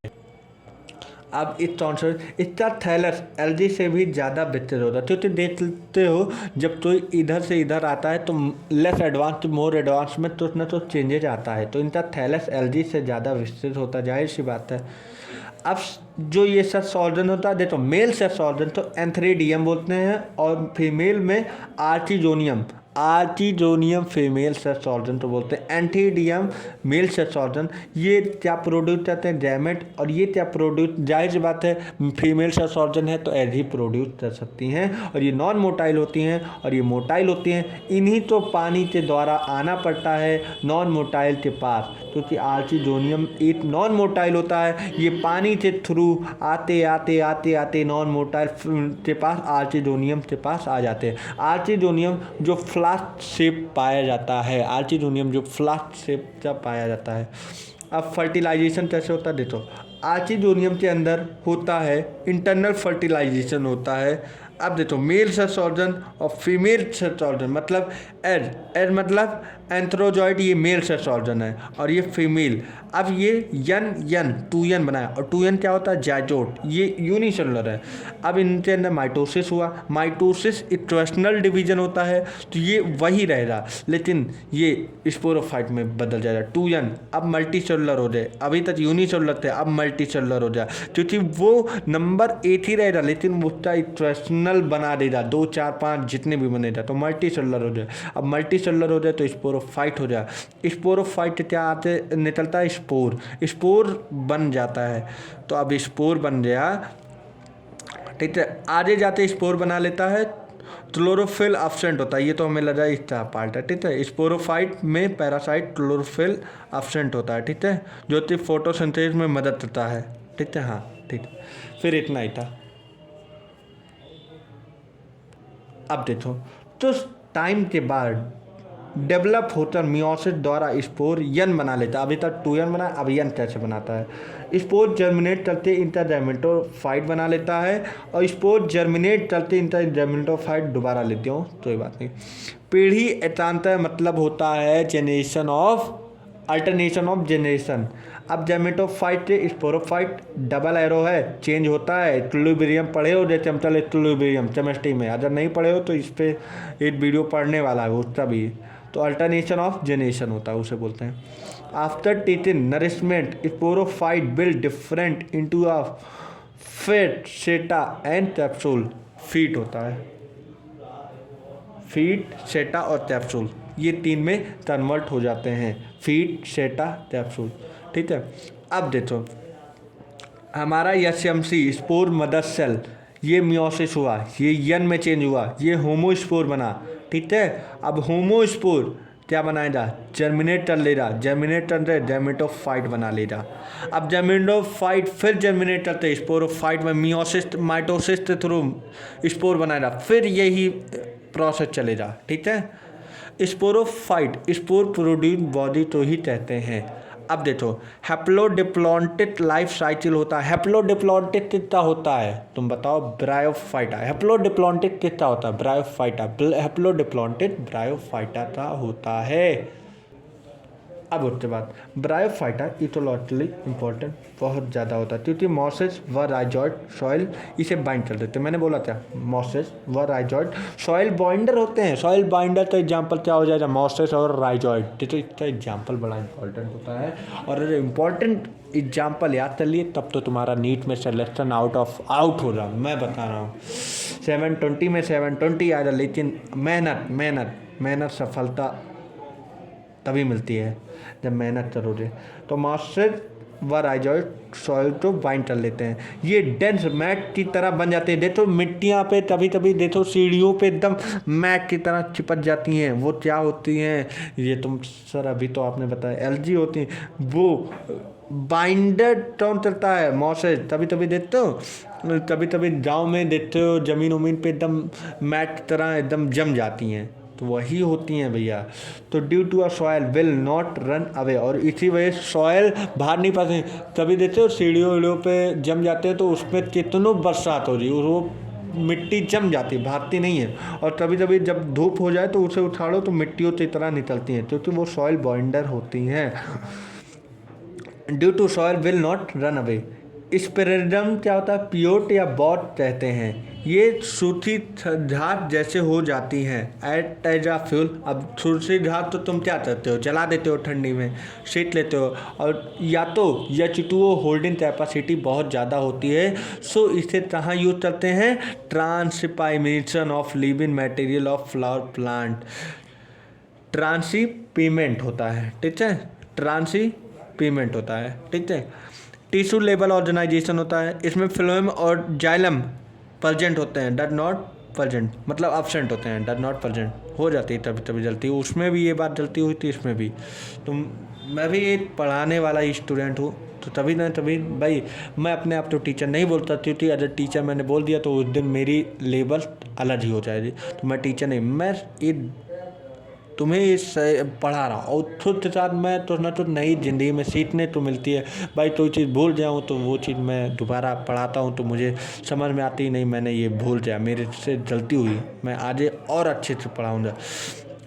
अब इस टॉन्सिल इसका थैलस एलजी से भी ज़्यादा विस्तृत होता है, क्योंकि देखते हो जब तो इधर से इधर आता है तो लेस एडवांस मोर एडवांस में तो ना तो चेंजेज आता है, तो इनका थैलस एलजी से ज़्यादा विस्तृत होता है, जाहिर सी बात है। अब जो ये सेक्स ऑर्गन होता है देखो, मेल सेक्स ऑर्गन तो एंथ्रेडियम बोलते हैं और फीमेल में आर्चिजोनियम फीमेल सेक्स ऑर्गन तो बोलते हैं, एंथीडियम मेल सेक्स ऑर्गन। ये क्या प्रोड्यूस करते हैं डैमेट, और ये क्या प्रोड्यूस, जाहिर सी बात है फीमेल सेक्स ऑर्गन है तो एज ही प्रोड्यूस कर सकती हैं, और ये नॉन मोटाइल होती हैं और ये मोटाइल होती हैं। इन्हीं तो पानी के द्वारा आना पड़ता है नॉन मोटाइल के पास, क्योंकि आर्चिजोनियम एक नॉन मोटाइल होता है, ये पानी के थ्रू आते आते आते आते नॉन मोटाइल के पास आर्चिजोनियम के पास आ जाते हैं। आर्चिजोनियम जो फ्लास्क शेप पाया जाता है, आर्चिजोनियम जो फ्लास्क शेप का पाया जाता है। अब फर्टिलाइजेशन कैसे होता है देखो, आर्चिजोनियम के अंदर होता है इंटरनल फर्टिलाइजेशन होता है। अब देखो मेल सेक्स ऑर्गन और फीमेल सेक्स ऑर्गन, मतलब एज मतलब एंथ्रोजॉइड ये मेल सेक्स ऑर्गन है और ये फीमेल। अब ये यन 2n बनाया, और 2n क्या होता है जाइगोट, ये यूनिसेलुलर है। अब इनके अंदर माइटोसिस हुआ, माइटोसिस इक्वेशनल डिवीजन होता है तो ये वही रहेगा, लेकिन ये स्पोरोफाइट में बदल जाएगा 2n, अब मल्टीसेलुलर हो जाए। अभी तक यूनिसेलुलर थे, अब मल्टीसेलुलर हो जाए, क्योंकि वो नंबर 8 ही रहेगा लेकिन उसका इक्वेशनल बना देगा 2 4 5 जितने भी बनेगा तो मल्टीसेलुलर हो जाए। अब मल्टीसेलुलर हो जाए तो स्पोरोफाइट हो जाए। स्पोरोफाइट क्या आते निकलता है, स्पोर बन जाता है। तो अब स्पोर बन गया, ठीक है, आगे जाते स्पोर बना लेता है, क्लोरोफिल एब्सेंट होता है, ये तो हमें लगा इसका पार्ट है, ठीक है। स्पोरोफाइट में पैरासाइट क्लोरोफिल एब्सेंट होता है, ठीक है, जो कि फोटोसिंथेसिस में मदद करता है, ठीक है। हाँ ठीक है, फिर इतना ही था। अब देखो तो टाइम के बाद डेवलप होकर मियोसिस द्वारा स्पोर यन बना लेता है। अभी तक 2n बना, अब यन कैसे बनाता है। स्पोर जर्मिनेट करते इंटरजैमेटोफाइट बना लेता है, और स्पोर जर्मिनेट करते इंटरजैमेटोफाइट दोबारा लेते हो तो ये बात नहीं। पीढ़ी एकांतर मतलब होता है generation of alternation of generation. अब जैमेटोफाइट से स्पोरोफाइट डबल एरो है, चेंज होता है। इक्विलिब्रियम पढ़े हो जैसे हम चले इक्विलिब्रियम केमिस्ट्री में, अगर नहीं पढ़े हो तो इस पर एक वीडियो पढ़ने वाला है उसका भी। तो अल्टरनेशन ऑफ जेनरेशन होता है, उसे बोलते हैं। After taking nourishment sporophyte build different into a foot seta and capsule. Feet होता है, फीट सेटा और कैप्सूल ये 3 में कन्वर्ट हो जाते हैं, फीट सेटा कैप्सूल, ठीक है। अब देखो हमारा एसएमसी स्पोर मदर सेल, ये मियोसिस हुआ, ये यन में चेंज हुआ, ये होमोस्पोर बना, ठीक है। अब होमोस्पोर क्या बनाएगा, जर्मिनेट कर लेगा, जर्मिनेट करते जैमेटोफाइट बना लेगा। अब जैमेटोफाइट फिर जर्मिनेट करते स्पोरोफाइट में मियोसिस माइटोसिस के थ्रू स्पोर बनाएगा, फिर यही प्रोसेस चलेगा, ठीक है। स्पोरोफाइट स्पोर प्रोड्यूस बॉडी तो ही कहते हैं। अब देखो हैप्लोडिप्लॉन्टिक लाइफ साइकिल होता है। हैप्लोडिप्लॉन्टिक कितना होता है तुम बताओ, ब्रायोफाइटा। हैप्लोडिप्लॉन्टिक कितना होता है, ब्रायोफाइटा। हैप्लोडिप्लॉन्टिक ब्रायोफाइटा का होता है। अब उसके बाद ब्रायोफाइटा इटोलॉजिकली इंपॉर्टेंट बहुत ज़्यादा होता है, क्योंकि मॉसेस व राइजॉइड सॉइल इसे बाइंड कर देते हैं। मैंने बोला था मॉसेस व राइजॉइड सॉइल बाइंडर होते हैं। सॉइल बाइंडर का एग्जांपल क्या हो जाएगा, मॉसेस और राइजॉइड, तो इसका एग्जांपल बड़ा इंपॉर्टेंट होता है। और अगर इंपॉर्टेंट एग्जांपल याद कर लिए तब तो तुम्हारा नीट में सिलेक्शन आउट हो रहा, मैं बता रहा हूँ। 720 में 720 आ रहा, लेकिन मेहनत सफलता तभी मिलती है जब मेहनत करोगे। तो मॉइस्चर व राइजॉइड सॉइल को बाइंड कर लेते हैं, ये डेंस मैट की तरह बन जाते हैं। देखो मिट्टियाँ पे कभी देखो सीढ़ियों पे एकदम मैट की तरह चिपक जाती हैं, वो क्या होती हैं, ये तुम सर अभी तो आपने बताया एलजी होती हैं, वो बाइंडर टोन चलता है मॉइस्चर। तभी देखते हो, कभी गाँव में देखते हो ज़मीन पे एकदम मैट की तरह एकदम जम जाती हैं, तो वही होती हैं भैया। तो due to a soil will not run away, और इसी वजह से सॉयल भाग नहीं पाते। कभी देखते हो सीढ़ियों वीढ़ियों पे जम जाते हैं तो उसमें कितनों बरसात हो रही है, वो मिट्टी जम जाती है, भागती नहीं है। और कभी कभी जब धूप हो जाए तो उसे उछाड़ो तो मिट्टियों की तरह निकलती हैं, क्योंकि वो सॉयल बाइंडर होती हैं। Due to soil will not run away. स्पेरेडम क्या होता है, पियोट या बॉट कहते हैं। ये सूखी घास जैसे हो जाती हैं एट एज आ फ्यूल। अब सूखी घास तो तुम क्या करते हो, जला देते हो ठंडी में, सेक लेते हो। और या तो H2O होल्डिंग कैपेसिटी बहुत ज़्यादा होती है, सो इसे कहाँ यूज करते हैं, transpiration of living material of flower plant. ट्रांसिपिमेंट होता है, ठीक है, ट्रांसिपिमेंट होता है, ठीक है। टिश्यू लेवल ऑर्गेनाइजेशन होता है, इसमें फ्लोएम और जाइलम प्रेजेंट होते हैं, डट नॉट प्रेजेंट मतलब एब्सेंट होते हैं, डट नॉट प्रेजेंट हो जाती है, तभी तभी जलती है। उसमें भी ये बात जलती हुई थी, इसमें भी। तो मैं भी एक पढ़ाने वाला स्टूडेंट हूँ, तो तभी ना तभी भाई मैं अपने आप तो टीचर नहीं बोलता, क्योंकि अगर टीचर मैंने बोल दिया तो उस दिन मेरी लेवल अलग ही हो जाएगी। तो मैं टीचर नहीं, मैं एक तुम्हें इस पढ़ा रहा हूँ, और खुद के साथ मैं तो ना तो नई ज़िंदगी में सीखने तो मिलती है भाई। कोई चीज़ भूल जाऊँ तो वो चीज़ मैं दोबारा पढ़ाता हूँ तो मुझे समझ में आती ही नहीं, मैंने ये भूल जाया, मेरे से गलती हुई, मैं आगे और अच्छे से पढ़ाऊँगा।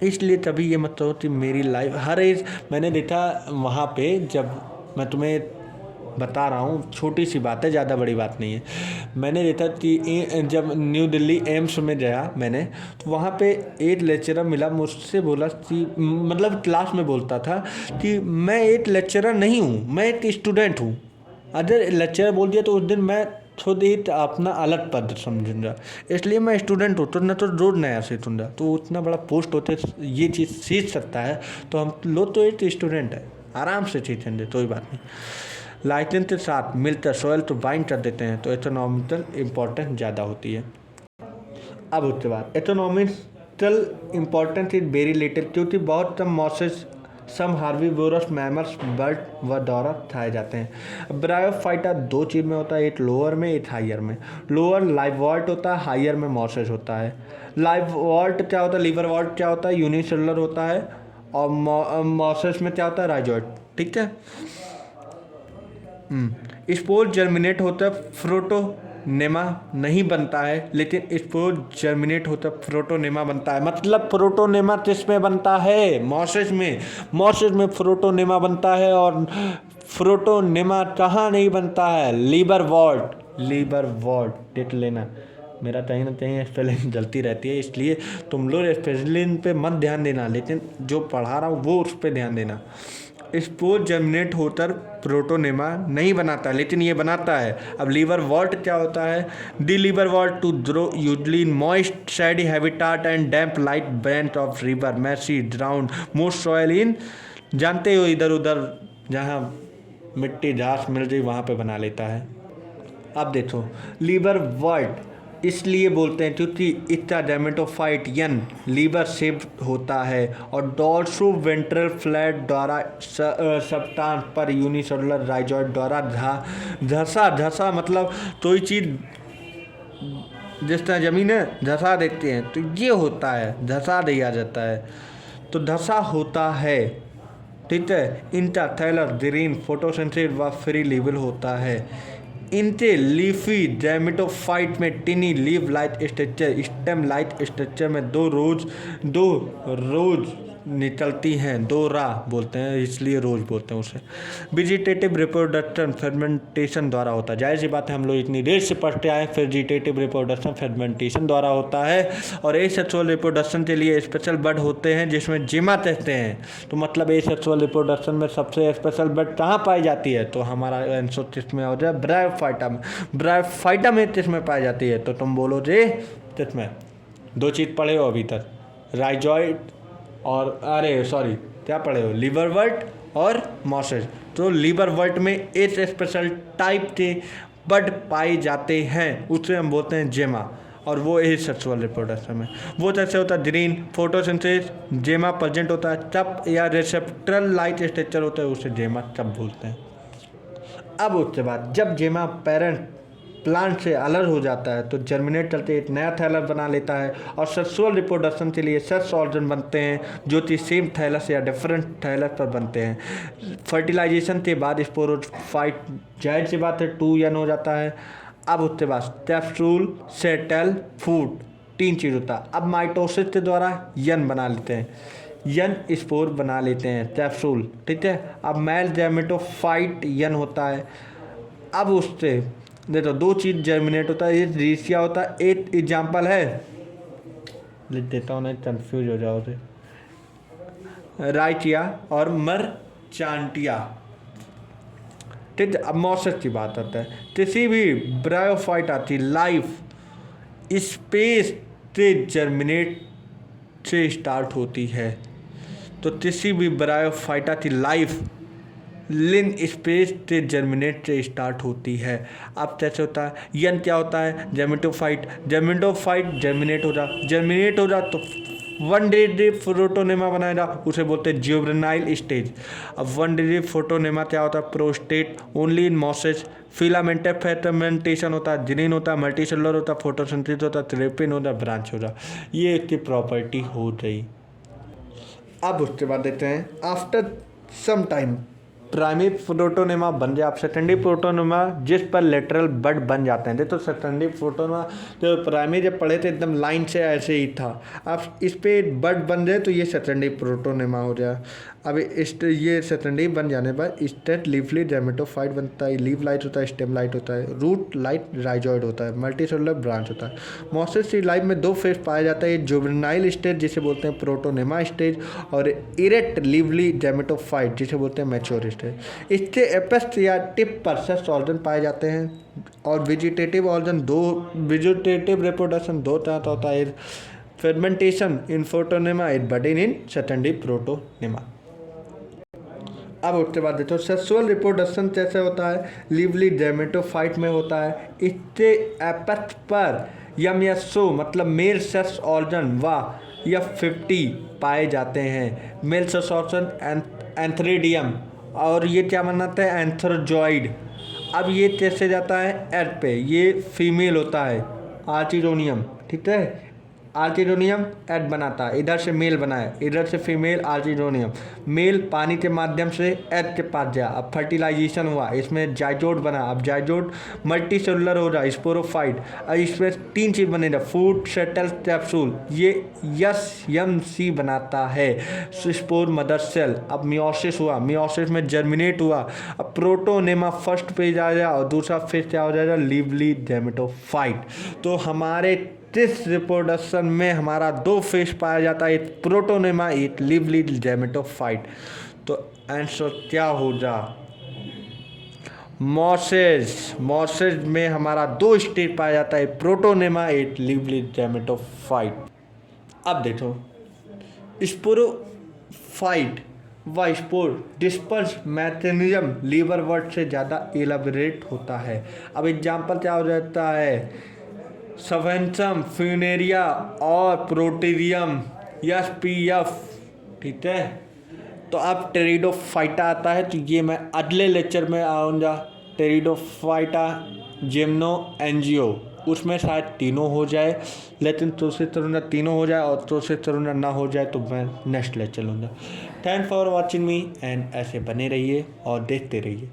इसलिए तभी ये मतलब होती मेरी लाइफ हर एज। मैंने देखा वहाँ पे, जब मैं तुम्हें बता रहा हूँ, छोटी सी बात है, ज़्यादा बड़ी बात नहीं है। मैंने देखा कि जब न्यू दिल्ली एम्स में गया मैंने, तो वहाँ पे एक लेक्चरर मिला, मुझसे बोला कि मतलब क्लास में बोलता था कि मैं एक लेक्चरर नहीं हूँ, मैं एक स्टूडेंट हूँ। अगर लेक्चरर बोल दिया तो उस दिन मैं खुद ही अपना अलग पद समझूंगा, इसलिए मैं स्टूडेंट हूँ, तो न तो रोज नया सीखूंगा। तो उतना बड़ा पोस्ट होते ये चीज़ सीख सकता है, तो हम लोग तो एक स्टूडेंट है, आराम से सीखेंगे, कोई बात नहीं। लाइटेंस के साथ मिलकर सॉइल तो बाइंड कर देते हैं, तो इकोनॉमिकल इम्पोर्टेंस ज़्यादा होती है। अब उसके बाद economical importance is very little, क्योंकि बहुत कम मॉसेस सम हार्बीवोरस मैमल्स बर्ड व द्वारा खाए जाते हैं। ब्रायोफाइटा दो चीज़ में होता है, एक लोअर में एक हाइयर में। लोअर लाइववॉल्ट होता है, हाइयर में मॉसेस होता है। लाइववॉल्ट क्या होता है, लीवरवॉल्ट क्या होता है, यूनिसेलुलर होता है। और मॉसेस में क्या होता है, राइजॉइड, ठीक है। स्पोर जर्मिनेट होता है, फ्रोटोनेमा नहीं बनता है, लेकिन स्पोर जर्मिनेट होता है, फ्रोटोनेमा बनता है। मतलब फ्रोटोनेमा किसमें बनता है, मॉसेस में। मॉसेस में फ्रोटोनेमा बनता है, और फ्रोटोनेमा कहाँ नहीं बनता है, लीवरवॉल्ट। लीवरवॉल्ट देख लेना, मेरा कहीं ना कहीं स्पेलिंग गलती रहती है, इसलिए तुम लोग स्पेलिंग पे मत ध्यान देना, लेकिन जो पढ़ा रहा हूँ वो उस पर ध्यान देना। स्पोर जर्मिनेट होकर प्रोटोनेमा नहीं बनाता, लेकिन ये बनाता है। अब लीवर वॉल्ट क्या होता है, the liver wort to grow usually in moist shady habitat and damp light bank of river marshy ground moist soil in. जानते हो, इधर उधर जहाँ मिट्टी घास मिल जाए वहाँ पे बना लेता है। अब देखो लीवर वॉल्ट इसलिए बोलते हैं क्योंकि इसका डैमेटोफाइट यन लीवर शेप्ड होता है, और डॉर्सो वेंट्रल फ्लैट द्वारा सब्टांस पर यूनिसेलुलर राइजॉइड द्वारा धसा मतलब कोई चीज़ जिस तरह ज़मीन है धसा देते हैं, तो ये होता है, धसा दिया जाता है, तो धसा होता है, ठीक है। इनका थैलस ग्रीन फोटोसिंथेसिस व फ्री लीवल होता है। इनके लीफी डैमेटोफाइट में टिनी leave light structure, stem light structure में दो रोज निकलती हैं, दो राह बोलते हैं, इसलिए रोज बोलते हैं उसे। वेजिटेटिव रिप्रोडक्शन फेर्मेंटेशन द्वारा होता है, जाहिर सी बात है, हम लोग इतनी देर से पढ़ते आए, वेजिटेटिव रिप्रोडक्शन फेर्मेंटेशन द्वारा होता है। और एसेक्सुअल रिप्रोडक्शन के लिए स्पेशल बर्ड होते हैं जिसमें जिमा कहते हैं। तो मतलब एसेक्सुअल रिप्रोडक्शन में सबसे स्पेशल बर्ड कहाँ पाई जाती है, तो हमारा आंसर किसमें हो जाए, ब्रायोफाइटा में। ब्रायोफाइटा में किसमें पाई जाती है, तो तुम बोलो जी किसमें, दो चीज़ पढ़े हो अभी तक, राइजॉइड और अरे सॉरी क्या पढ़े हो, लीवरवॉल्ट और मॉसेस। तो लीवरवॉल्ट में एक स्पेशल टाइप के बर्ड पाए जाते हैं, उसे हम बोलते हैं जेमा, और वो एसेक्सुअल रिप्रोडक्शन में। वो कैसे होता है, ग्रीन फोटोसिंथेसिस, जेमा प्रेजेंट होता है तब, या रिसेप्टरल लाइट स्ट्रक्चर होता है, उसे जेमा तब बोलते हैं। अब उसके बाद जब जेमा पेरेंट प्लांट से अलग हो जाता है तो जर्मिनेट करते एक नया थैलस बना लेता है और सेक्सुअल रिप्रोडक्शन के लिए सेक्स ऑर्गन बनते हैं जो कि सेम थैलस या डिफरेंट थैलस पर बनते हैं। फर्टिलाइजेशन के बाद स्पोरोफाइट, जाहिर सी बात है 2n हो जाता है। अब उसके बाद कैप्सूल, सेटल, फूड, 3 चीज़ होता है। अब माइटोसिस के द्वारा यन बना लेते हैं, यन स्पोर बना लेते हैं कैप्सूल, ठीक है। अब मेल गैमेटोफाइट यन होता है। अब उससे देखो 2 चीज़ जर्मिनेट होता है, एक रीसिया होता है। एक एग्जाम्पल है, लिख देता हूँ नहीं कन्फ्यूज हो जाओगे, राइटिया और मरचांटिया, ठीक है। अब मॉसेस की बात आता है, किसी भी ब्रायोफाइट आती लाइफ स्पेस से जर्मिनेट से स्टार्ट होती है। तो किसी भी ब्रायोफाइटा की लाइफ लिन स्पेस से जर्मिनेट से स्टार्ट होती है। अब कैसे होता है, यन क्या होता है, जर्मिटोफाइट, जर्मिनेट हो जा तो 1 डिग्री फोटोनेमा बनाएगा, उसे बोलते हैं ज्यूवेनाइल स्टेज। अब 1 डिग्री फोटोनेमा क्या होता है, प्रोस्टेट ओनली इन मॉसेस, फिलामेंटेड फेर्मेंटेशन होता है, जिनिन होता है, मल्टीसेलुलर होता है, फोटोसिंथेसिस होता है, थेरेपिन होता है, ब्रांच होता है। ये इसकी प्रॉपर्टी हो गई। अब उसके बाद देखते हैं after some time primary protonema बन जाए। आप सेकेंडरी प्रोटोनेमा जिस पर लेटरल बड बन जाते हैं, तो सेकेंडरी प्रोटोनेमा जो प्राइमरी जब पढ़े थे एकदम लाइन से ऐसे ही था, अब इस पे बड बन जाए तो ये सेकेंडरी प्रोटोनेमा हो जाए। अब ये सेकेंडरी बन जाने पर स्टेट लीफली गैमेटोफाइट बनता है, लीफ लाइट होता है, स्टेम लाइट होता है, रूट लाइट राइजॉइड होता है, मल्टीसेलुलर ब्रांच होता है। मॉसेस की लाइफ में 2 फेज पाया जाता है, जुवेनाइल स्टेज जिसे बोलते हैं प्रोटोनेमा स्टेज, और इरेक्ट लीवली गैमेटोफाइट जिसे बोलते हैं मैच्योर स्टेज। इसके एपेक्स या टिप पर सेक्स ऑर्गन पाए जाते हैं। और वेजिटेटिव ऑर्गन वेजिटेटिव रिप्रोडक्शन 2 तरह का होता है, fermentation in protonema, budding in secondary protonema. अब उसके बाद देखो सेक्सुअल रिप्रोडक्शन कैसे होता है, लीवली गैमेटोफाइट में होता है। इसके एपेक्स पर यम या सो मतलब मेल सेक्स ऑर्गन व या 50 पाए जाते हैं। मेल सेक्स ऑर्गन एंथ्रेडियम, और ये क्या बनाता है, एंथ्रोजॉइड। अब ये कैसे जाता है, एड पे, ये फीमेल होता है आर्चिडोनियम, ठीक है। आर्चिडोनियम एड बनाता है, इधर से मेल बनाए, इधर से फीमेल आर्चिडोनियम। मेल पानी के माध्यम से एड के पास गया, अब फर्टिलाइजेशन हुआ, इसमें जाइगोट बना। अब जाइगोट मल्टीसेलुलर हो रहा, स्पोरोफाइट। अब इसमें 3 चीज़ बनेगा, फूड, सेटल, कैप्सूल। ये SMC बनाता है, स्पोर मदर सेल। अब मियोसिस हुआ, मियोसिस में जर्मिनेट हुआ। अब प्रोटोनेमा फर्स्ट पेज आ जाएगा और दूसरा फेज क्या हो जाएगा, लीवली गैमेटोफाइट। तो हमारे इस रिप्रोडक्शन में हमारा 2 फेज पाया जाता है, एक प्रोटोनेमा, एक लीवली गैमेटोफाइट। तो आंसर क्या होगा, मॉसेस में हमारा 2 स्टेज पाया जाता है, प्रोटोनेमा, एक लीवली गैमेटोफाइट। अब देखो स्पोरोफाइट व spore disperse mechanism liverwort से ज़्यादा एलाबोरेट होता है। अब एग्जाम्पल क्या हो जाता है, सवेंसम, फ्यूनेरिया और प्रोटीरियम, SPF, ठीक है। तो अब टेरिडोफाइटा आता है, तो ये मैं अगले लेक्चर में आऊँगा। टेरिडोफाइटा, जिम्नो, एंजियो, उसमें शायद तीनों हो जाए, लेकिन तुलसी तरुणा तीनों हो जाए और तुलसी तरुणा ना हो जाए तो मैं नेक्स्ट लेक्चर लूँगा। Thank for watching me and ऐसे बने रहिए और देखते रहिए।